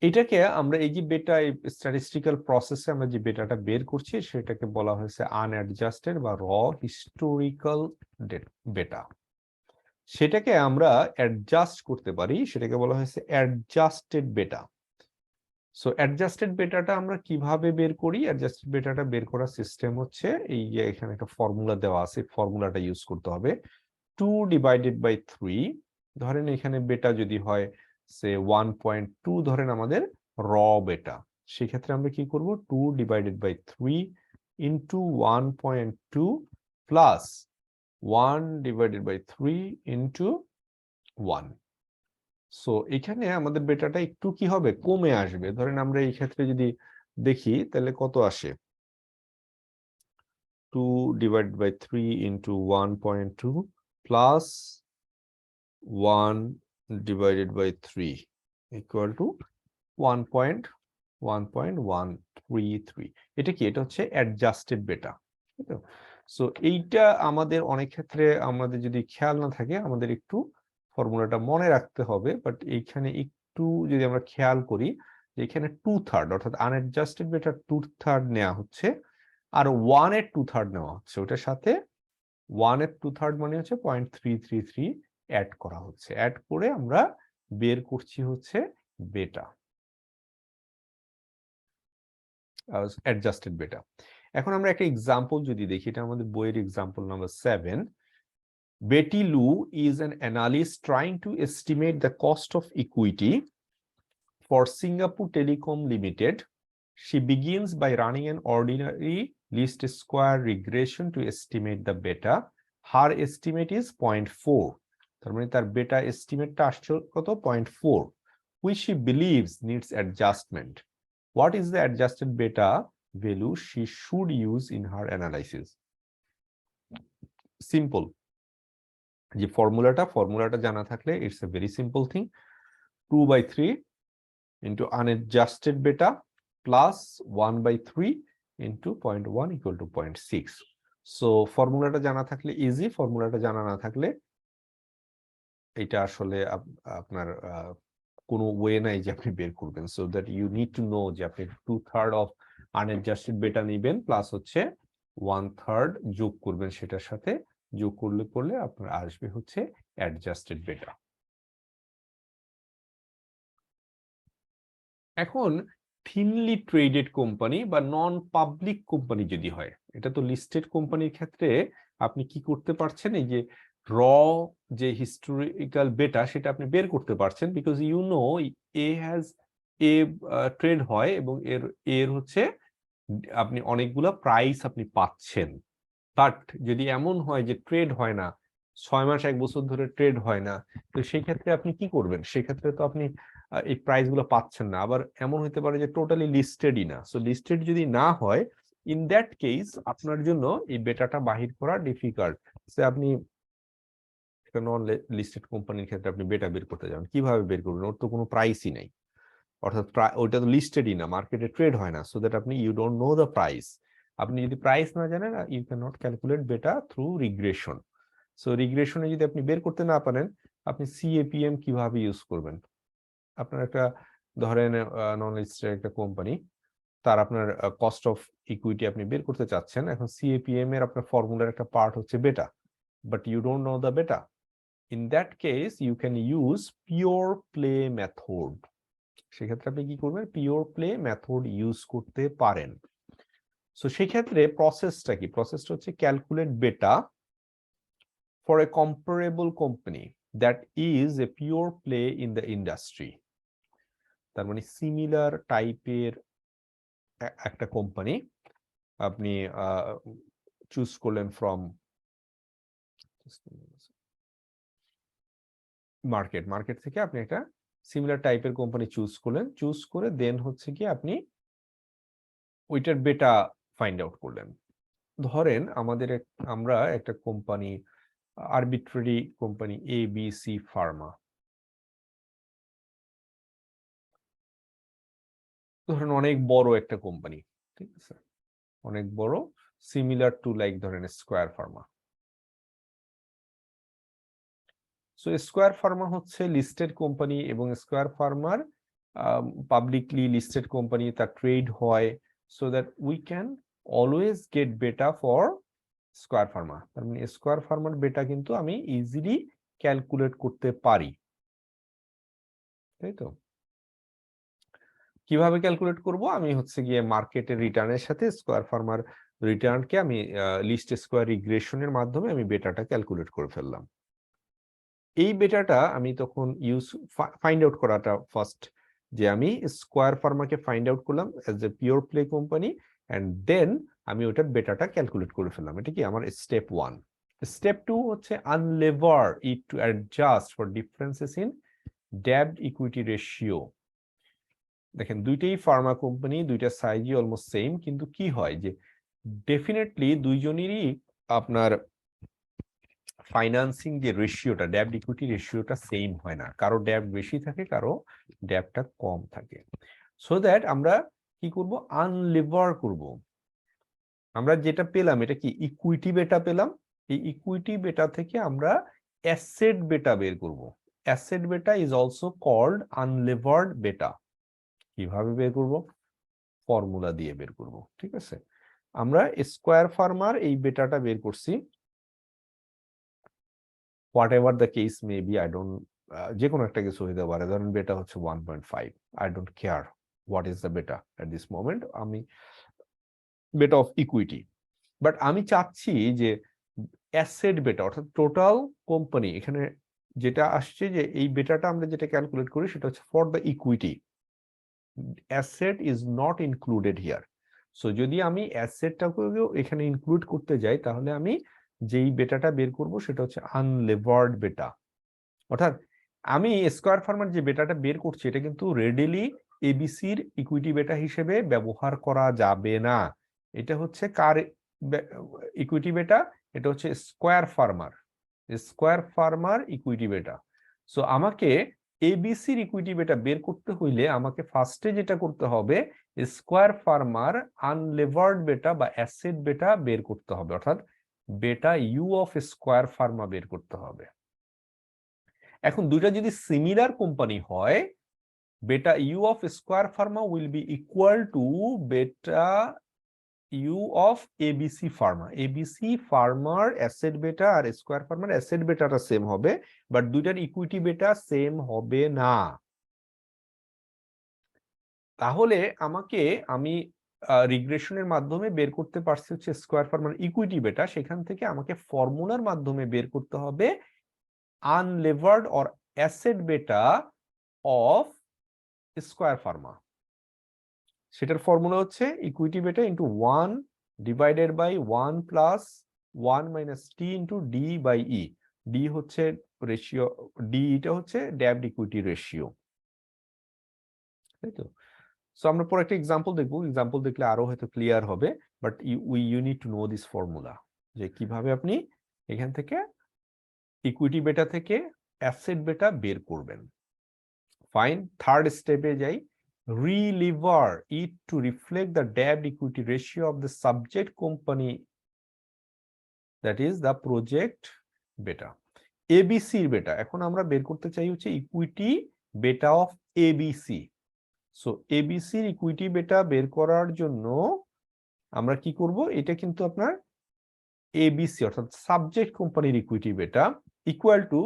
এটাকে আমরা এই যে বেটা স্ট্যাটিস্টিক্যাল প্রসেসে আমরা যে বেটাটা বের করছি সেটাকে বলা হয়েছে আনঅ্যাডজাস্টেড বা র হিস্টোরিক্যাল বেটা। সেটাকে আমরা অ্যাডজাস্ট করতে পারি, সেটাকে বলা হয়েছে অ্যাডজাস্টেড বেটা। সো অ্যাডজাস্টেড বেটাটা আমরা কিভাবে বের করি? অ্যাডজাস্টেড বেটাটা বের করার সিস্টেম হচ্ছে এই যে এখানে একটা ফর্মুলা দেওয়া আছে, ফর্মুলাটা ইউজ করতে হবে। 2 ডিভাইডেড বাই 3, ধরেন এখানে বেটা যদি হয় সে 1.2 ধরেন আমাদের র বেটা, সেক্ষেত্রে আমরা কি করব, 2 divided by 3 into 1.2 plus 1 divided by 3 into 1। So এখানে আমাদের বেটাটা একটু কি হবে, কমে আসবে। ধরেন আমরা এই ক্ষেত্রে যদি দেখি তাহলে কত আসে, 2 divided by 3 into 1.2 plus 1 divided by 3 equal to 1.133। এটা কি, এটা হচ্ছে অ্যাডজাস্টেড বেটা। সো এইটা আমাদের অনেক ক্ষেত্রে আমাদের যদি খেয়াল না থাকে, আমাদের একটু ফর্মুলাটা মনে রাখতে হবে, বাট এইখানে একটু যদি আমরা খেয়াল করি যে এখানে 2/3 অর্থাৎ আনঅ্যাডজাস্টেড বেটা 2/3 নেওয়া হচ্ছে, আর 1 এর 2/3 নেওয়া হচ্ছে, ওটার সাথে 1 এর 2/3 মানে হচ্ছে 0.333 অ্যাড করা হচ্ছে, অ্যাড করে আমরা বের করছি হচ্ছে বেটা। অ্যাডজাস্টেড বেটা। এখন আমরা একটা এক্সাম্পল যদি দেখি, এটা আমাদের বইয়ের example number 7। Betty Lou is an analyst trying to estimate the cost of equity for Singapore Telecom Limited. She begins by running an ordinary least square regression to estimate the beta. Her estimate is 0.4. তার মানে তার বেটা এস্টিমেটটা আসছে কত? 0.4, which she believes needs adjustment. What is the adjusted beta value she should use in her analysis? Simple. যে ফর্মুলাটা জানা থাকলে it's a very simple thing. 2/3 into unadjusted beta plus 1/3 into 0.1 equal to 0.6. So ফর্মুলাটা জানা থাকলে easy, ফর্মুলাটা জানা না থাকলে এটা আসলে আপনার কোনো ওয়ে নাই যে আপনি বের করবেন। So that you need to know যে আপনি 2/3 অফ আনএডজাস্টেড বেটা নেবেন, প্লাস হচ্ছে 1/3 যোগ করবেন, সেটার সাথে যোগ করলে আপনার আসবে হচ্ছে অ্যাডজাস্টেড বেটা। এখন থিনলি ট্রেডেড কোম্পানি বা নন পাবলিক কোম্পানি যদি হয়, এটা তো লিস্টেড কোম্পানির ক্ষেত্রে আপনি কি করতে পারছেন, এই যে র যে হিস্টোরিক্যাল বেটা সেটা আপনি বের করতে পারছেন, because you know A has a trade হয় এবং এর হচ্ছে আপনি অনেকগুলা প্রাইস আপনি পাচ্ছেন। বাট যদি এমন হয় যে ট্রেড হয় না, 6 মাস 1 বছর ধরে ট্রেড হয় না, তো সেই ক্ষেত্রে আপনি কি করবেন? সেক্ষেত্রে তো আপনি এই প্রাইস গুলো পাচ্ছেন না। আবার এমন হতে পারে যে টোটালি লিস্টেডই না। সো লিস্টেড যদি না হয়, ইন দ্যাট কেস আপনার জন্য এই বেটাটা বাহির করা ডিফিকাল্ট। সে আপনি একটা নন লিস্টেড কোম্পানির ক্ষেত্রে আপনি বেটা বের করতে যাবেন, কিভাবে বের করবেন? ওর তো কোনো প্রাইসই নাই, অর্থাৎ ওইটা তো লিস্টেডই না, মার্কেটে ট্রেড হয় না। সো দ্যাট আপনি you don't know the price. আপনি যদি প্রাইস না জানেন, you can not calculate beta through regression. So রিগ্রেশনে যদি আপনি বের করতে না পারেন, আপনি সিএপিএম কিভাবে ইউজ করবেন? আপনার একটা ধরেন নন লিস্টেড একটা কোম্পানি, তার আপনার কস্ট অফ ইকুইটি আপনি বের করতে চাচ্ছেন। এখন সিএপিএম এর আপনার ফর্মুলার একটা পার্ট হচ্ছে beta, but you don't know the beta. In that case you can use pure play method. সেক্ষেত্রে আপনি কি করবেন? পিওর প্লে মেথড ইউজ করতে পারেন। সো সেক্ষেত্রে প্রসেসটা কি? প্রসেসটা হচ্ছে ক্যালকুলেট বেটা for a comparable company that is a pure play in the industry. তার মানে সিমিলার টাইপের একটা কোম্পানি আপনি চুজ করলেন ফ্রম মার্কেট থেকে আপনি একটা সিমিলার টাইপের কোম্পানি চুজ করলেন, চুজ করে দেন হচ্ছে কি আপনি ওইটার বেটা ফাইন্ড আউট করলেন। ধরেন আমরা একটা company, arbitrary company ABC Pharma, ধরেন অনেক বড় একটা কোম্পানি, ঠিক আছে, অনেক বড়, সিমিলার টু লাইক ধরেন square Pharma. So square Pharma হচ্ছে লিস্টেড কোম্পানি এবং square farmer publicly listed company, তার ট্রেড হয়, so that we can always gate বেটা ফর স্কয়ার ফার্মা। তার মানে স্কয়ার ফার্মার বেটা কিন্তু আমি ইজিলি ক্যালকুলেট করতে পারি, তাই তো? কিভাবে ক্যালকুলেট করব? আমি হচ্ছে গিয়ে মার্কেটের রিটার্নের সাথে স্কয়ার ফার্মার রিটার্নকে আমি লিস্ট স্কয়ার রিগ্রেশনের মাধ্যমে আমি বেটাটা ক্যালকুলেট করে ফেললাম। এই বেটাটা আমি তখন ফাইন্ড আউট করাটা ফার্স্ট, যে আমি স্কয়ার ফার্মাকে ফাইন্ড আউট করলাম as a pure play company, and then আমি ওটার বেটাটা ক্যালকুলেট করে ফেললাম। এটা কি আমার স্টেপ 1। স্টেপ 2 হচ্ছে unlever it to adjust for differences in ডেব্ট ইকুইটি রেশিও। দেখেন দুইটাই ফার্মা কোম্পানি, দুইটা সাইজই অলমোস্ট সেম, কিন্তু কি হয় যে ডেফিনেটলি দুইজনেরই আপনার ফাইন্যান্সিং যে রেশিওটা, ডেব্ট ইকুইটি রেশিওটা সেম হয় না, কারো ডেব্ট বেশি থাকে, কারো ডেব্টটা কম থাকে। সো দ্যাট আমরা কি করব? আনলেভার করব। আমরা যেটা পেলাম এটা কি ইকুইটি বেটা পেলাম, এই ইকুইটি বেটা থেকে আমরা অ্যাসেট বেটা বের করব। অ্যাসেট বেটা ইজ অলসো কল্ড আনলেভার্ড বেটা। কিভাবে বের করব? ফর্মুলা দিয়ে বের করব, ঠিক আছে? আমরা স্কয়ার ফার্মার এই বেটাটা বের করছি, what ever the case may B, I don't, যে কোনো একটা কিছু হইতে পারে, ধরেন বেটা হচ্ছে 1.5, I don't care what is the বেটা এট দিস মোমেন্ট, আমি বেটা অফ ইকুইটি। বাট আমি চাচ্ছি যে অ্যাসেট বেটা অর্থাৎ টোটাল কোম্পানি, এখানে যেটা আসছে যে এই বেটাটা আমরা যেটা ক্যালকুলেট করি সেটা হচ্ছে for the equity, asset is not included here. So যদি আমি অ্যাসেটটাকেও এখানে ইনক্লুড করতে যাই তাহলে আমি যেই বেটাটা বের করব সেটা হচ্ছে আনলেভার্ড বেটা। অর্থাৎ আমি স্কয়ার ফার্মার যে বেটাটা বের করছি এটা কিন্তু রেডিলি এবিসির ইকুইটি বেটা হিসেবে ব্যবহার করা যাবে না। এটা হচ্ছে কার ইকুইটি বেটা? এটা হচ্ছে স্কয়ার ফার্মার ইকুইটি বেটা। সো আমাকে এবিসির ইকুইটি বেটা বের করতে হইলে আমাকে ফার্স্টে যেটা করতে হবে স্কয়ার ফার্মার আনলেভার্ড বেটা বা অ্যাসেট বেটা বের করতে হবে, অর্থাৎ বেটা ইউ অফ স্কয়ার ফার্মা বের করতে হবে। এখন দুইটা যদি সিমিলার কোম্পানি হয়, beta U of square Pharma will be equal to beta U of ABC Pharma. ABC ফার্মার অ্যাসেট বেটা আর স্কয়ার ফার্মার অ্যাসেট বেটাটা সেম হবে, বাট দুইটার ইকুইটি বেটা সেম হবে না। তাহলে আমি রিগ্রেশনের মাধ্যমে বের করতে পারছি হচ্ছে স্কয়ার ফার্মার ইকুইটি বেটা, সেখান থেকে আমাকে ফর্মুলার মাধ্যমে বের করতে হবে unlevered or asset beta of square pharma. সেটার ফর্মুলা হচ্ছে equity beta into 1 divided by 1 plus 1 minus T into D by E. D হচ্ছে রেশিও, ডি এটা হচ্ছে ড্যাবড ইকুইটি রেশিও, তাই তো? সো আমরা পরে একটা এক্সাম্পল দেখবো, এক্সাম্পল দেখলে আরো হয়তো ক্লিয়ার হবে, but you need to know this formula, যে কিভাবে আপনি এখান থেকে ইকুইটি বেটা থেকে অ্যাসেট বেটা বের করবেন। ফাইন, থার্ড স্টেপে যাই। Reliver it to reflect the debt equity ratio of the subject company, that is the project beta. ABC বেটা এখন আমরা বের করতে চাই হচ্ছে ইকুইটি বেটা অফ এবিসি। সো এবিসির ইকুইটি বেটা বের করার জন্য আমরা কি করব, এটা কিন্তু আপনার এবিসি অর্থাৎ সাবজেক্ট কোম্পানির ইকুইটি বেটা ইকুয়াল টু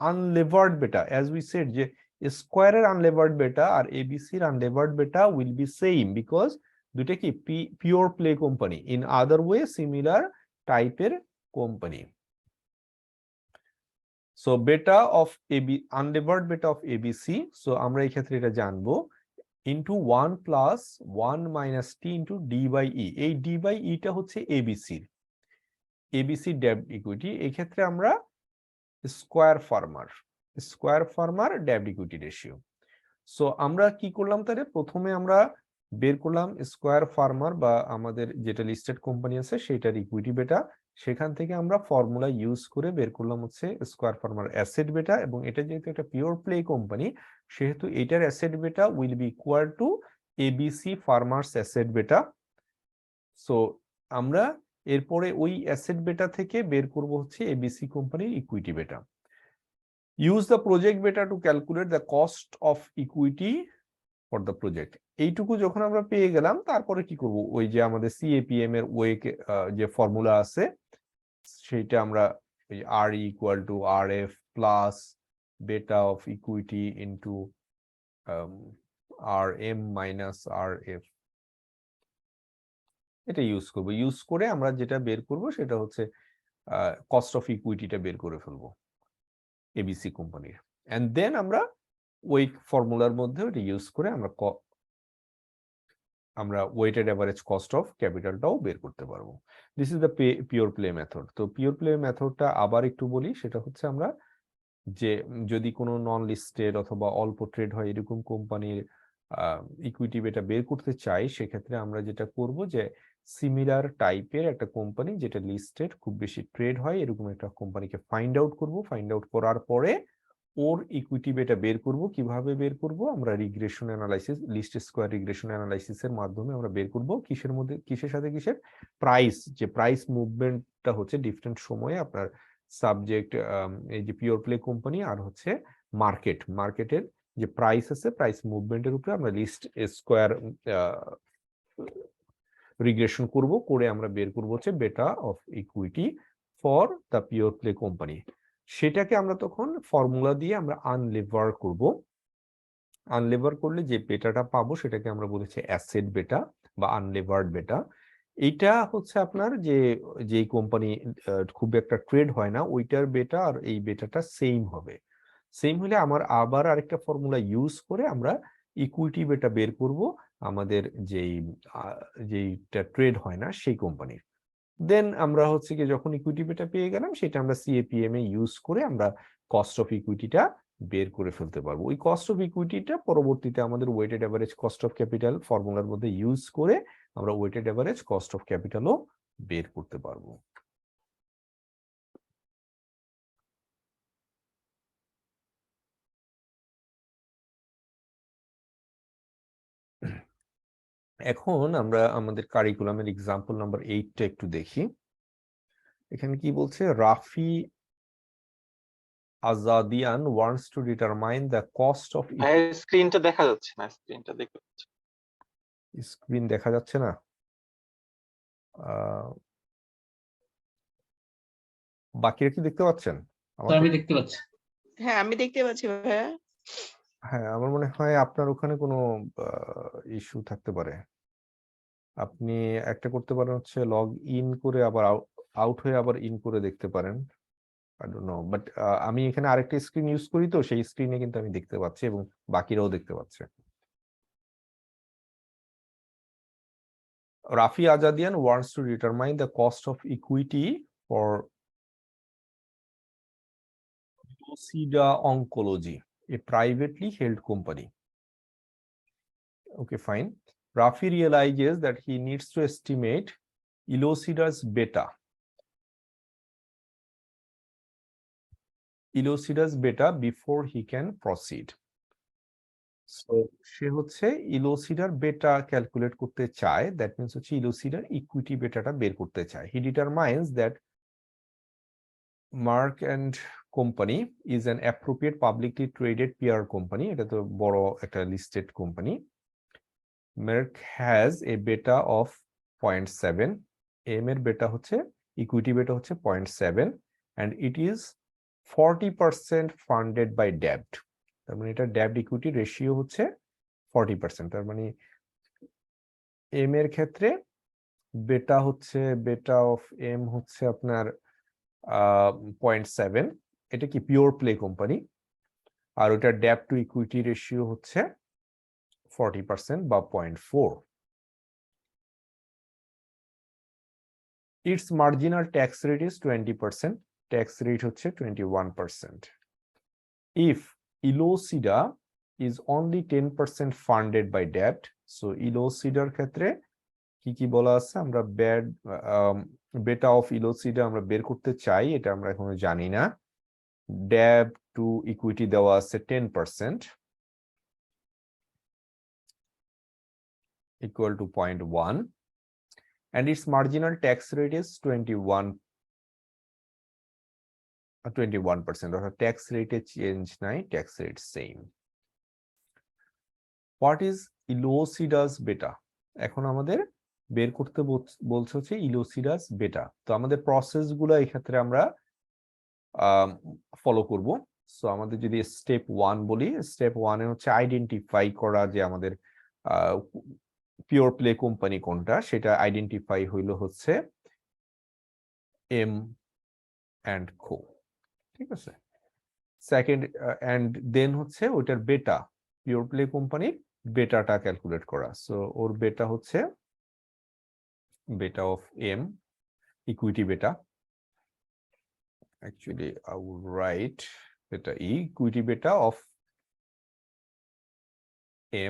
আনলেভার্ড বেটা, অ্যাজ উই সেড যে স্কয়ারের আনলেভার্ড বেটা আর এবিসির আনলেভার্ড বেটা উইল বি সেম, বিকজ দুইটা কি pure play company, in other way similar টাইপের company. So beta of unlevered beta of ABC, so আমরা এই ক্ষেত্রে এটা জানবো into 1 plus 1 minus T into D by E. এই ডি বাই ইটা হচ্ছে এবিসির ডেট ইকুইটি, এই ক্ষেত্রে আমরা স্কয়ার ফার্মার ডেট ইকুইটি রেশিও। সো আমরা কি করলাম তাহলে, প্রথমে আমরা বের করলাম স্কয়ার ফার্মার বা আমাদের যেটা লিস্টেড কোম্পানি আছে সেটার ইকুইটি বেটা, সেখান থেকে আমরা ফর্মুলা ইউজ করে বের করলাম হচ্ছে স্কয়ার ফার্মার অ্যাসেট বেটা, এবং এটা যেহেতু একটা পিওর প্লে কোম্পানি সেহেতু এটার অ্যাসেট বেটা will be equal two ABC farmers asset বেটা। সো আমরা এরপরে ওই অ্যাসেট বেটা থেকে বের করব হচ্ছে এবিসি কোম্পানির ইকুইটি বেটা। ইউজ দ্য প্রজেক্ট বেটা to calculate the cost of equity for the project. এইটুকু যখন আমরা পেয়ে গেলাম তারপরে কি করব, ওই যে আমাদের সিএপিএম এর ওয়ে যে ফর্মুলা আছে সেইটা আমরা ওই R equal to R F plus beta of equity into R M minus R F, এটা ইউজ করব। ইউজ করে আমরা যেটা বের করব সেটা হচ্ছে কস্ট অফ ইকুইটিটা বের করে ফেলবো এবিসি কোম্পানির, এন্ড দেন আমরা ওই ফর্মুলার মধ্যে ওটা ইউজ করে আমরা ওয়েটেড এভারেজ কস্ট অফ ক্যাপিটালটাও বের করতে পারবো। This is the pure play method. তো পিওর প্লে মেথডটা আবার একটু বলি, সেটা হচ্ছে আমরা যে যদি কোনো নন লিস্টেড অথবা অল্প ট্রেড হয় এরকম কোম্পানির ইকুইটি বেটা বের করতে চাই, সেক্ষেত্রে আমরা যেটা করব যে সিমিলার টাইপের একটা কোম্পানি যেটা লিস্টেড খুব বেশি ট্রেড হয় এরকম একটা কোম্পানিকে ফাইন্ড আউট করব। ফাইন্ড আউট করার পরে ওর ইকুইটি বেটা বের করব। কিভাবে বের করব, আমরা regression analysis, least square regression অ্যানালাইসিসের মাধ্যমে আমরা বের করব। কিসের মধ্যে, কিসের সাথে কিসের, প্রাইস, যে প্রাইস মুভমেন্টটা হচ্ছে ডিফারেন্ট সময়ে আপনার সাবজেক্ট এই যে পিওর প্লে কোম্পানি আর হচ্ছে মার্কেটের যে প্রাইস আছে, প্রাইস মুভমেন্টের উপরে আমরা লিস্ট স্কয়ার রিগ্রেশন করব, করে আমরা বের করব হচ্ছে বেটা of equity for the pure play company. সেটাকে আমরা তখন ফর্মুলা দিয়ে আমরা আনলেভার করব। আনলেভার করলে যে বেটাটা পাবো সেটাকে আমরা বলেছি অ্যাসেট বেটা বা আনলেভার্ড বেটা। এইটা হচ্ছে আপনার যেই কোম্পানি খুব একটা ট্রেড হয় না ওইটার বেটা আর এই বেটাটা সেম হবে। সেম হলে আমার আবার আরেকটা ফর্মুলা ইউজ করে আমরা ইকুইটি বেটা বের করব আমাদের যেইটা ট্রেড হয় না সেই কোম্পানির। দেন আমরা হচ্ছে কি যখন ইকুইটি বেটা পেয়ে গেলাম সেটা আমরা সিএপিএম এ ইউজ করে আমরা কস্ট অফ ইকুইটিটা বের করে ফেলতে পারবো। ওই কস্ট অফ ইকুইটিটা পরবর্তীতে আমাদের weighted average cost of capital ফর্মুলার মধ্যে ইউজ করে আমরা ওয়েটেড অ্যাভারেজ কস্ট অফ ক্যাপিটালও বের করতে পারবো। এখন আমরা আমাদের কারিকুলামের এক্সাম্পল নাম্বার 8টা একটু দেখি। এখানে কি বলছে, Raffi Azadian wants to determine the cost of. স্ক্রিনটা দেখা যাচ্ছে না, স্ক্রিনটা দেখতে পাচ্ছি। স্ক্রিন দেখা যাচ্ছে না? বাকিরা কি দেখতে পাচ্ছেন? আমি দেখতে পাচ্ছি। হ্যাঁ আমি দেখতে পাচ্ছি ভাইয়া। হ্যাঁ, আমার মনে হয় আপনার ওখানে কোনো ইস্যু থাকতে পারে। আপনি একটা করতে পারেন হচ্ছে লগ ইন করে আবার আউট হয়ে আবার ইন করে দেখতে পারেন। আই ডোন্ট নো, বাট আমি এখানে আরেকটা স্ক্রিন ইউজ করি তো সেই স্ক্রিনে কিন্তু আমি দেখতে পাচ্ছি এবং বাকিরাও দেখতে পাচ্ছে। Rafi Azadian wants to determine the cost of equity for Lucida Oncology, a privately held company. Okay, fine. Rafi realizes that he needs to estimate Ilocida's beta before he can proceed. So সে হচ্ছে ইলোসিডার বেটা calculate করতে চায়, that means হচ্ছে ইলোসিডার equity বেটাটা বের করতে চায়। He determines that Merck and Company is an appropriate publicly traded peer company. এটা তো বড় একটা listed company. Merck has a beta of 0.7. M এর বেটা হচ্ছে ইকুইটি বেটা হচ্ছে 0.7 and it is 40% funded by debt. তার মানে এটা ডেট ইকুইটি রেশিও হচ্ছে 40%। তার মানে এম এর ক্ষেত্রে বেটা অফ এম হচ্ছে আপনার 0.7। এটা কি পিওর প্লে কোম্পানি, আর ওটা ডেট টু ইকুইটি রেশিও হচ্ছে 40% বা 0.4। It's marginal tax rate is 20%, tax rate হচ্ছে 21%। If Elosida is only 10% funded by debt, so ইলোসিডার ক্ষেত্রে কি বলা আছে, আমরা বেটা অফ ইলোসিডা আমরা বের করতে চাই, এটা আমরা এখনো জানি না। ডেট টু ইকুইটি দেওয়া আছে 10% equal to 0.1 and its marginal tax rate is 21%, অর্থাৎ ট্যাক্স রেটে চেঞ্জ নাই, tax rate same. What is Elosida's beta? এখন আমাদের বের করতে বলছে হচ্ছে ইলোসিডাস বেটা। তো আমাদের প্রসেস গুলো এই ক্ষেত্রে আমরা ফলো করব। সো আমাদের যদি স্টেপ 1 বলি, স্টেপ 1 এ হচ্ছে আইডেন্টিফাই করা যে আমাদের পিওর প্লে কোম্পানি কোনটা, সেটা আইডেন্টিফাই হইলো হচ্ছে এম এন্ড কো, ঠিক আছে। সেকেন্ড এন্ড দেন হচ্ছে ওইটার বেটা, পিওর প্লে কোম্পানির বেটাটা ক্যালকুলেট করা। সো ওর বেটা হচ্ছে beta of m, equity beta. Actually I would write beta e, equity beta of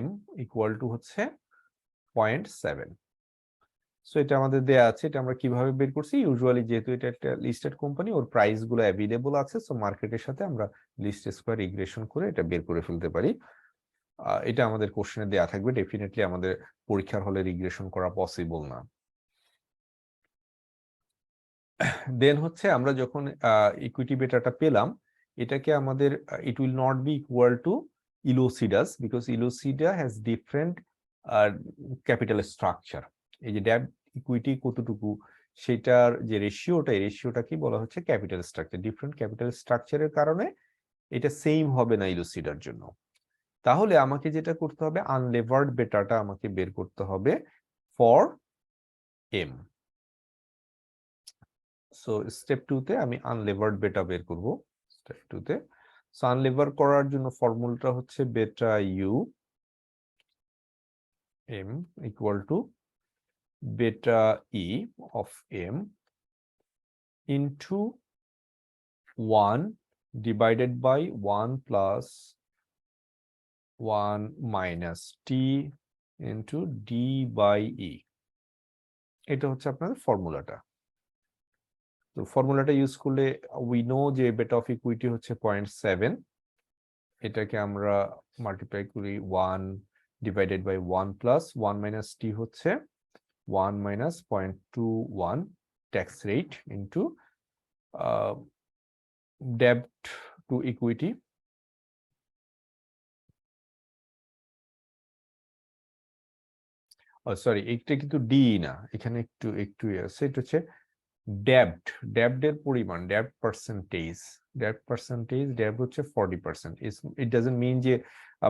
m equal to হচ্ছে 0.7। সো এটা আমাদের দেয়া আছে, এটা আমরা কিভাবে বের করছি, ইউজুয়ালি যেহেতু এটা একটা লিস্টেড কোম্পানি ওর প্রাইস গুলো অ্যাভেলেবল আছে, সো মার্কেটের সাথে আমরা লিস্ট স্কয়ার রিগ্রেশন করে এটা বের করে ফেলতে পারি। এটা আমাদের কোশ্চেনে দেয়া থাকবে, ডেফিনেটলি আমাদের পরীক্ষার হলে রিগ্রেশন করা পসিবল না। দেন হচ্ছে আমরা যখন ইকুইটি বেটাটা পেলাম, এটাকে আমাদের it will not be equal to Elosida's because Elosida has different capital structure. এই যে ডেট ইকুইটি কতটুকু সেটার যে রেশিওটা, এই রেশিওটা কি বলা হচ্ছে ক্যাপিটাল স্ট্রাকচার। ডিফারেন্ট ক্যাপিটাল স্ট্রাকচারের কারণে এটা সেম হবে না ইলোসিডার জন্য। তাহলে আমাকে যেটা করতে হবে আনলেভার্ড বেটাটা আমাকে বের করতে হবে ফর এম। সো স্টেপ 2 তে আমি আনলেভার্ড বেটা বের করব স্টেপ 2 তে। সো আনলেভার করার জন্য ফর্মুলাটা হচ্ছে বেটা U M equal to beta E of M into 1 divided by 1 plus 1 minus t into d by e। এটা হচ্ছে আপনাদের ফর্মুলাটা। তো ফর্মুলাটা ইউজ করলে উই নো যে বেটা অফ ইকুইটি হচ্ছে 0.7, এটাকে আমরা মাল্টিপ্লাই করি 1 divided by 1 plus 1 minus T হচ্ছে 1 মাইনাস 0.21 ট্যাক্স রেট ইন্টু ডেব্ট টু ইকুইটি, সরি এটা কিন্তু ডি না, এখানে একটু একটু আছে, এটা হচ্ছে ডেব্ট, ডেব্টের পরিমাণ, ডেব্ট পার্সেন্টেজ, ডেব্ট হচ্ছে 40%। ইট ডাজন্ট মিন যে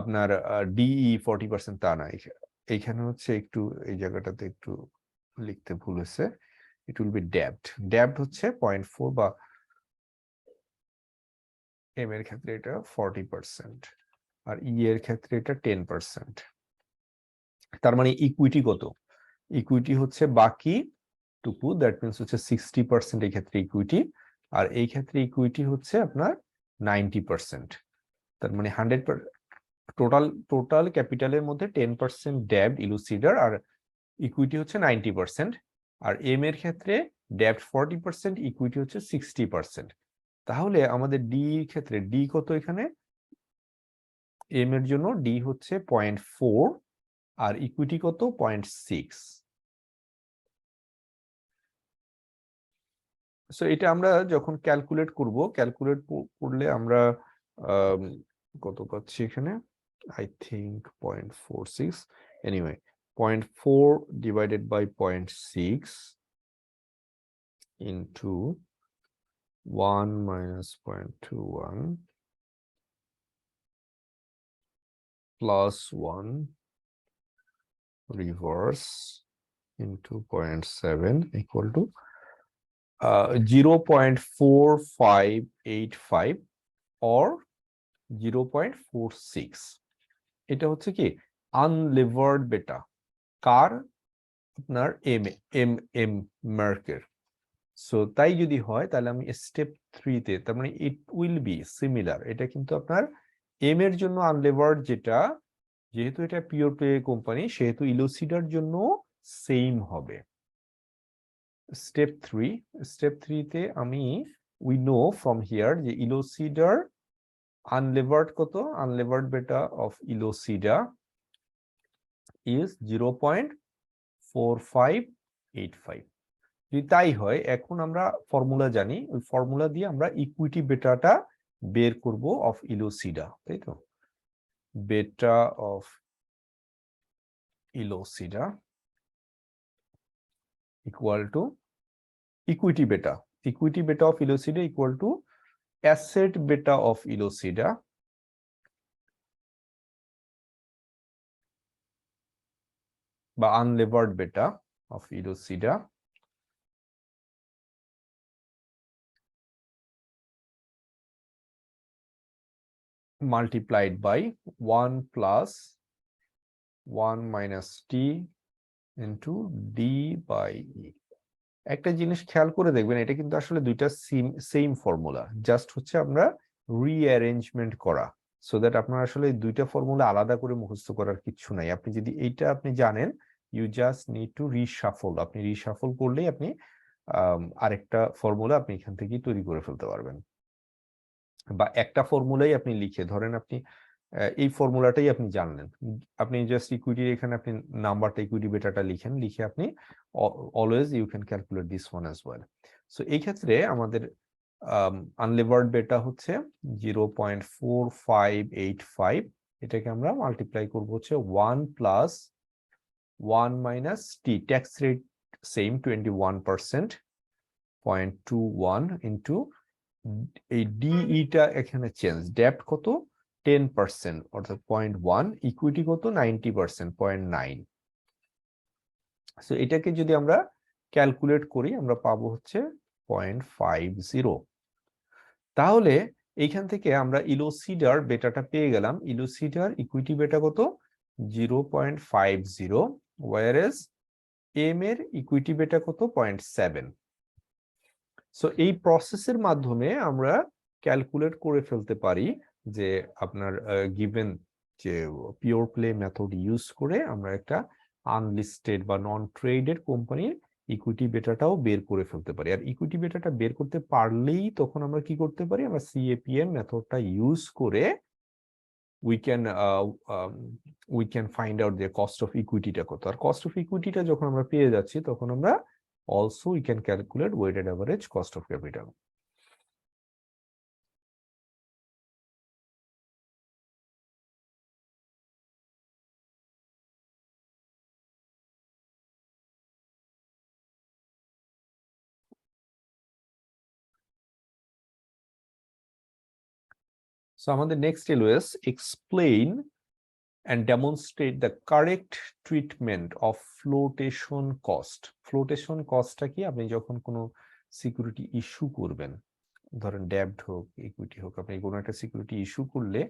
আপনার ডিই 40% তা না, এখানে হচ্ছে একটু এই জায়গাটাতে একটু লিখতে ভুল হয়েছে। ইট উইল বি ডেব্ট হচ্ছে 0.4 বা এম এর ক্ষেত্রে এটা 40% আর ই এর ক্ষেত্রে এটা 10%। তার মানে ইকুইটি কত? ইকুইটি হচ্ছে বাকি টুকু, দ্যাট মিনস হচ্ছে 60% এই ক্ষেত্রে ইকুইটি, আর এই ক্ষেত্রে ইকুইটি হচ্ছে আপনার 90%। তার মানে 100 টোটাল ক্যাপিটালের মধ্যে 10% ডেব্ট ইলুসিডার আর ইকুইটি হচ্ছে 90%। আর এম এর ক্ষেত্রে ডেব্ট 40%, ইকুইটি হচ্ছে 60%। তাহলে আমাদের ডি ক্ষেত্রে ডি কত? এখানে এম এর জন্য ডি হচ্ছে 0.4 আর ইকুইটি কত? 0.6। সো এটা আমরা যখন ক্যালকুলেট করলে আমরা কত পাচ্ছি এখানে, I think 0.46, anyway 0.4 divided by 0.6 into 1 minus 0.21 plus 1 reverse into 0.7 equal to 0.4585 or 0.46। এটা হচ্ছে কি আনলিভার্ড বেটা, কার? আপনার এম এম এম মার্কের। সো তাই যদি হয় তাহলে আমি স্টেপ 3 তে, তার মানে ইট উইল বি সিমিলার, এটা কিন্তু আপনার এম এর জন্য আনলিভার্ড, যেটা যেহেতু এটা পিওর প্লে কোম্পানি সেহেতু ইলোসিডার জন্য সেম হবে। স্টেপ 3 তে আমি উই নো ফ্রম হিয়ার যে ইলোসিডার আনলিভার্ড কত? আনলিভার্ড বেটা অফ ইলোসিডা ইজ 0.4585। যদি তাই হয়, এখন আমরা ফর্মুলা জানি, ওই ফর্মুলা দিয়ে আমরা ইকুইটি বেটাটা বের করব অফ ইলোসিডা, তাই তো? বেটা অফ ইলোসিডা ইকুয়াল টু ইকুইটি বেটা of ইলোসিডা equal to asset beta of ইলোসিডা বা আনলেভার্ড beta of ইলোসিডা multiplied by 1 plus 1 minus t into d by e। একটা জিনিস খেয়াল করে দেখবেন, এটা কিন্তু আসলে দুইটা সেম ফর্মুলা, জাস্ট হচ্ছে আমরা রিঅ্যারেঞ্জমেন্ট করা, সো দ্যাট আপনার আসলে দুইটা ফর্মুলা আলাদা করে মুখস্থ করার কিছু নাই। আপনি যদি এইটা আপনি জানেন, ইউ জাস্ট নিড টু রিশাফল, আপনি রিশাফল করলেই আপনি আরেকটা ফর্মুলা আপনি এখান থেকেই তৈরি করে ফেলতে পারবেন, বা একটা ফর্মুলাই আপনি লিখে ধরেন আপনি এই ফর্মুলাটাই আপনি জানলেন, আপনি জাস্ট ইকুইটির এখানে আপনি নাম্বারটা ইকুইটি বেটাটা লিখেন, লিখে আপনি always you can calculate this one as well. So এই ক্ষেত্রে আমাদের আনলিভার্ড বেটা হচ্ছে 0.4585, এটাকে আমরা মাল্টিপ্লাই করব হচ্ছে 1 প্লাস 1 মাইনাস টি, ট্যাক্স রেট সেম 21%, 0.21 ইন্টু এই ডিইটা এখানে চেঞ্জ, ডেব্ট কত? 10%, অর্থাৎ 0.1, ইকুইটি কত 90%, 0.9। সো এটাকে যদি আমরা ক্যালকুলেট করি আমরা পাবো হচ্ছে 0.50। তাহলে এইখান থেকে আমরা ইলোসিডার বেটাটা পেয়ে গেলাম। ইলোসিডার ইকুইটি বেটা কত 0.50, ওয়ারেস এম এর ইকুইটি বেটা কত 0.7। সো এই প্রসেসের মাধ্যমে আমরা ক্যালকুলেট করে ফেলতে পারি যে আপনার গিভেন যে পিওর প্লে মেথড ইউজ করে আমরা একটা আনলিস্টেড বা নন ট্রেডেড কোম্পানির ইকুইটি বেটাটাও বের করে ফেলতে পারি। আর ইকুইটি বেটাটা বের করতে পারলেই তখন আমরা কি করতে পারি, আমরা সিএপিএম মেথডটা ইউজ করে we can find out the cost of equity টা কত। আর কস্ট অফ ইকুইটিটা যখন আমরা পেয়ে যাচ্ছি তখন আমরা also we can calculate weighted average cost of capital. So আমাদের next LOS explain and demonstrate the correct treatment of flotation cost. Flotation cost-টা কি, আপনি যখন কোনো সিকিউরিটি ইস্যু করবেন, ধরেন ডেব্ট হোক ইকুইটি হোক, আপনি কোনো একটা সিকিউরিটি ইস্যু করলে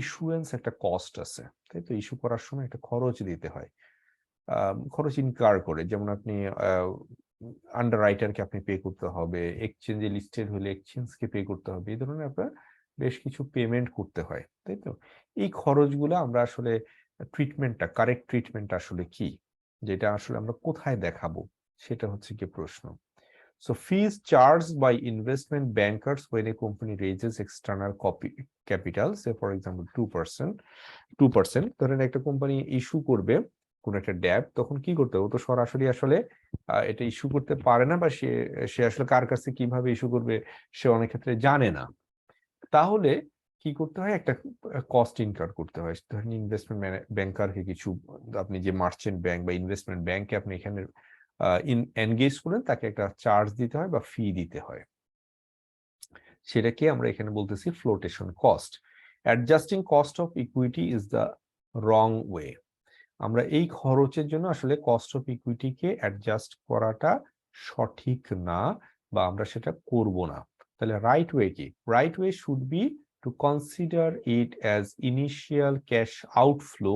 ইস্যুয়েন্স একটা কস্ট আছে, তাই তো? ইস্যু করার সময় একটা খরচ দিতে হয়, খরচ ইনকার করে। যেমন আপনি আন্ডাররাইটারকে আপনি পে করতে হবে, এক্সচেঞ্জে লিস্টেড হলে এক্সচেঞ্জকে পে করতে হবে, এই ধরনের আপনার বেশ কিছু পেমেন্ট করতে হয়, তাই তো? এই খরচগুলো আমরা আসলে ট্রিটমেন্টটা, কারেক্ট ট্রিটমেন্ট আসলে কি, যেটা আসলে আমরা কোথায় দেখাবো, সেটা হচ্ছে কি প্রশ্ন। So fees charged by investment bankers when a company raises external capital, say for example 2%, ধরেন একটা কোম্পানি ইস্যু করবে কোন একটা ডেট, তখন কি করতে হবে? ও তো সরাসরি আসলে এটা ইস্যু করতে পারে না, বা সে আসলে কার কাছে কিভাবে ইস্যু করবে সে অনেক ক্ষেত্রে জানে না। তাহলে কি করতে হয়, একটা কস্ট ইনকার করতে হয়। ধরেন ইনভেস্টমেন্ট ব্যাংকারকে কিছু, আপনি যে মার্চেন্ট ব্যাংক বা ইনভেস্টমেন্ট ব্যাংকে আপনি এখানে এনগেজ করেন, তাকে একটা চার্জ দিতে হয় বা ফি দিতে হয়, সেটাকে আমরা এখানে বলতেছি flotation cost. Adjusting cost of equity is the wrong way. আমরা এই খরচের জন্য আসলে কস্ট অফ ইকুইটিকে অ্যাডজাস্ট করাটা সঠিক না, বা আমরা সেটা করব না। তাহলে রাইট ওয়ে কি? Right way should be to consider it as initial cash outflow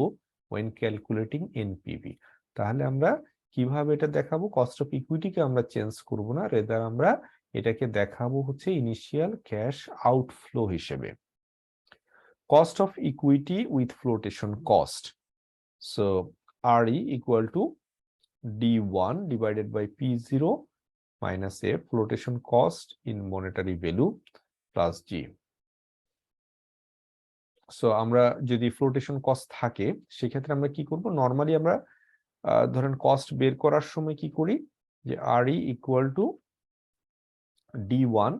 when calculating NPV. তাহলে আমরা কিভাবে এটা দেখাবো? কস্ট অফ ইকুইটিকে আমরা চেঞ্জ করব না, রেদার আমরা এটাকে দেখাবো হচ্ছে ইনিশিয়াল ক্যাশ আউটফ্লো হিসেবে। Cost of equity with flotation cost, so RE equal to D1 divided by P0 minus A, flotation cost in monetary value, plus G. So আমরা যদি ফ্লোটেশন কস্ট থাকে সেক্ষেত্রে আমরা কি করব? নরমালি আমরা ধরেন কস্ট বের করার সময় কি করি, যে RE equal to D1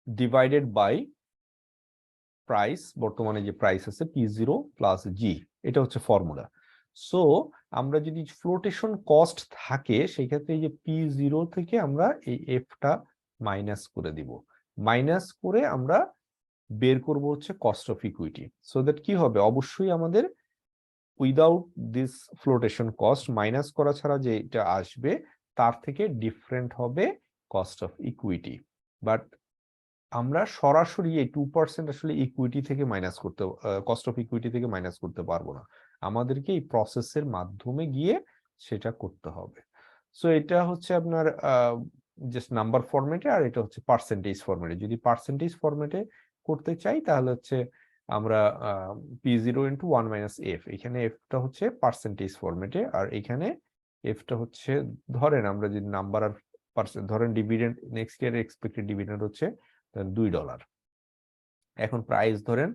divided by price, বর্তমানে যে প্রাইস আছে P0 প্লাস G, এটা হচ্ছে ফর্মুলা। সো আমরা যদি ফ্লোটেশন কস্ট থাকে সেই ক্ষেত্রে এই যে P0 থেকে আমরা এই Fটা মাইনাস করে দিব, মাইনাস করে আমরা বের করব হচ্ছে cost of equity. So that কি হবে, অবশ্যই আমাদের without this flotation cost minus করা ছাড়া যে এটা আসবে তার থেকে ডিফারেন্ট হবে কস্ট অফ ইকুইটি। বাট আমরা সরাসরি এই 2% আসলে ইকুইটি থেকে মাইনাস করতে, কস্ট অফ ইকুইটি থেকে মাইনাস করতে পারবো না, আমাদেরকে এই প্রসেসের মাধ্যমে গিয়ে সেটা করতে হবে। সো এটা হচ্ছে আপনার জাস্ট নাম্বার ফরম্যাটে, আর এটা হচ্ছে পার্সেন্টেজ ফরম্যাটে। যদি পার্সেন্টেজ ফরম্যাটে করতে চাই তাহলে হচ্ছে আমরা P0 ইন্টু 1 মাইনাস F, এখানে Fটা হচ্ছে পার্সেন্টেজ ফরম্যাটে, আর এখানে Fটা হচ্ছে, ধরেন আমরা যদি নাম্বার আর পার্সেন্ট, ধরেন dividend next year expected dividend হচ্ছে $2, এখন প্রাইস ধরেন,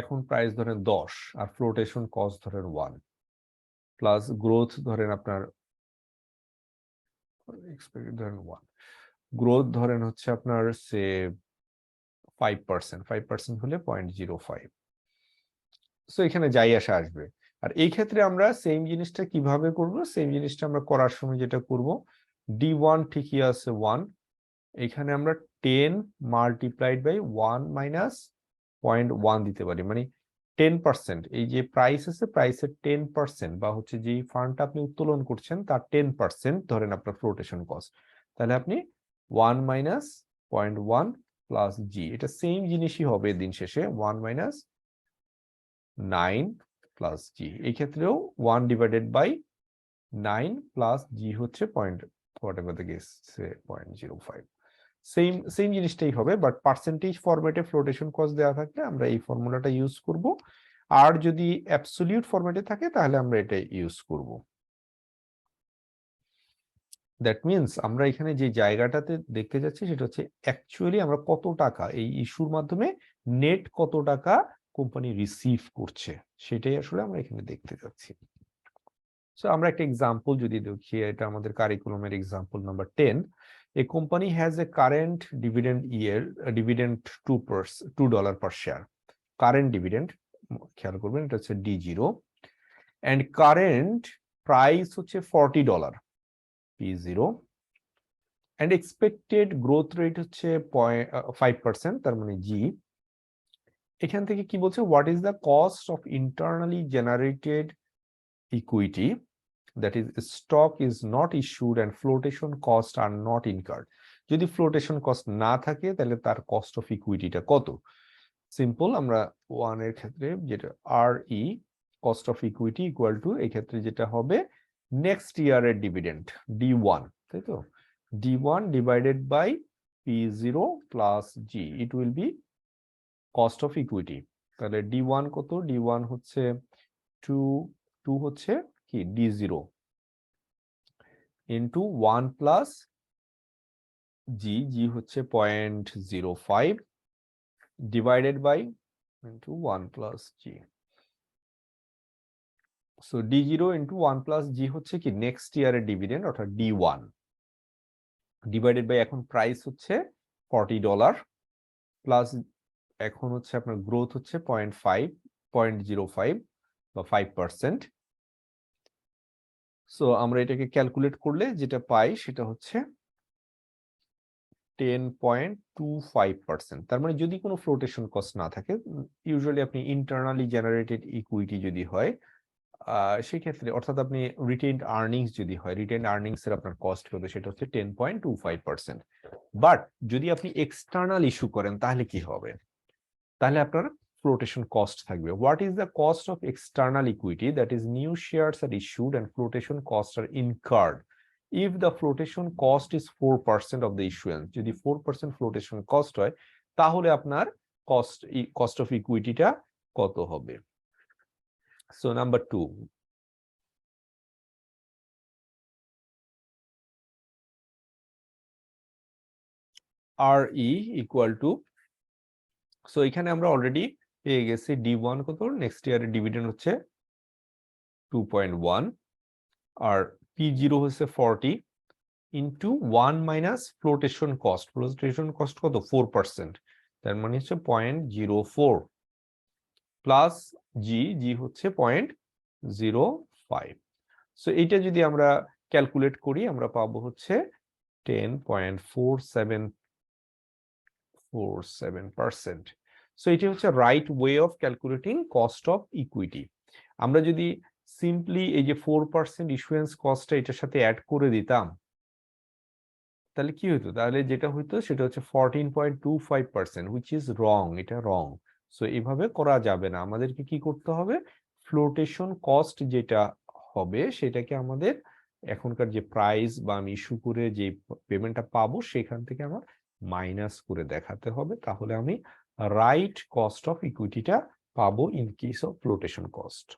এখন প্রাইস ধরেন 10 আর ফ্লোটেশন কস্ট ধরেন 1, প্লাস গ্রোথ ধরেন আপনার এক্সপেক্টেড ধরেন 1, গ্রোথ ধরেন হচ্ছে আপনার সে 5%, 5% হলে 0.05। সো এখানে যাই আসা আসবে। আর এই ক্ষেত্রে আমরা সেম জিনিসটা কিভাবে করব? সেম জিনিসটা আমরা করার সময় যেটা করব, D1 ঠিকই আছে 1, এখানে আমরা 10 মাল্টিপ্লাইড বাই 1 মাইনাস 0.1 দিতে পারি, মানে 10%। এই যে প্রাইস আছে, প্রাইসের 10% বা হচ্ছে যে ফান্ডটা আপনি উত্তোলন করছেন তার 10% ধরেন আপনার ফ্লোটেশন কস্ট, তাহলে আপনি 1 মাইনাস 0.1 প্লাস জি, এটা সেম জিনিসই হবে দিন শেষে 1 মাইনাস 9 প্লাস জি। এই ক্ষেত্রেও 1 ডিভাইডেড বাই 9 প্লাস জি হচ্ছে point whatever the case, say 0.05। Same জিনিসটাই হবে, বাট পার্সেন্টেজ ফরম্যাটে ফ্লোটেশন কস্ট দেওয়া থাকলে আমরা এই ফর্মুলাটা ইউজ করব, আর যদি অ্যাবসলিউট ফরম্যাটে থাকে তাহলে আমরা এটা ইউজ করব। দ্যাট মিনস আমরা এখানে যে জায়গাটাতে দেখতে যাচ্ছি সেটা হচ্ছে অ্যাকচুয়ালি আমরা কত টাকা এই ইস্যুর মাধ্যমে নেট কত টাকা কোম্পানি রিসিভ করছে, সেটাই আসলে আমরা এখানে দেখতে যাচ্ছি। সো আমরা একটা এক্সাম্পল যদি দেখি, এটা আমাদের কারিকুলামের example number 10। A company has a current dividend $2 per share. Current dividend খেয়াল করবেন এটা হচ্ছে D0 and current price হচ্ছে $40 P0 and expected growth rate হচ্ছে 5%, তার মানে G। এখান থেকে কি বলছে, what is the cost of internally generated equity, that is stock is not issued and flotation costs are not incurred। যদি flotation cost না থাকে তাহলে তার cost of equity টা কত? সিম্পল, আমরা 1 এর ক্ষেত্রে যেটা RE cost of equity equal to এই ক্ষেত্রে যেটা হবে নেক্সট ইয়ারের ডিভিডেন্ড D1, তাই তো, D1 divided by P0 plus G, it will be cost of equity। তাহলে D1 কত? D1 হচ্ছে 2 হচ্ছে কি D0 into 1 plus G হচ্ছে 0.05 divided by into 1 plus G। So D0 into 1 plus G হচ্ছে কি নেক্সট ইয়ারের ডিভিডেন্ড অর্থাৎ D1 ডিভাইডেড বাই এখন প্রাইস হচ্ছে $40 প্লাস এখন হচ্ছে আপনার গ্রোথ হচ্ছে 0.05 বা 5%। সো আমরা এটাকে ক্যালকুলেট করলে যেটা পাই সেটা হচ্ছে 10.25%। তার মানে যদি কোনো ফ্লোটেশন কস্ট না থাকে, ইউজুয়ালি আপনি ইন্টারনালি জেনারেটেড ইকুইটি যদি হয় সেই ক্ষেত্রে, অর্থাৎ আপনি রিটেইনড আর্নিংস যদি হয়, রিটেইনড আর্নিংস এর আপনার কস্ট হবে সেটা হচ্ছে 10.25%। বাট যদি আপনি এক্সটার্নাল ইস্যু করেন তাহলে কি হবে? তাহলে আপনার flotation cost থাকবে। What is the cost of external equity? That is new shares are issued and flotation costs are incurred. If the flotation cost is 4% of the issuance, যদি 4% flotation cost হয় তাহলে আপনার cost of equity টা কত হবে? So number 2, RE equal to, so এখানে আমরা already পেয়ে গেছি D1 কত, নেক্সট ইয়ারের ডিভিডেন্ড হচ্ছে 2.1 আর P0 হচ্ছে 40 into 1 minus flotation cost, flotation cost কত 4%, তার মানে হচ্ছে 0.04 প্লাস জি হচ্ছে 0.05। সো এইটা যদি আমরা ক্যালকুলেট করি আমরা পাবো হচ্ছে 10.47%। সো এটি হচ্ছে right way of calculating cost of equity. আমরা যদি সিম্পলি এই যে 4% ইস্যুয়েন্স কস্টটা এটার সাথে অ্যাড করে দিতাম তাহলে কি হতো? তাহলে যেটা হইতো সেটা হচ্ছে 14.25%, which is wrong, এটা রং। সো এইভাবে করা যাবে না, আমাদেরকে কি করতে হবে, ফ্লোটেশন কস্ট যেটা হবে সেটাকে আমাদের এখনকার যে প্রাইস বা আমি ইস্যু করে যে পেমেন্টটা পাবো সেখান থেকে আমার মাইনাস করে দেখাতে হবে, তাহলে আমি রাইট কস্ট অফ ইকুইটিটা পাবো in case of flotation cost.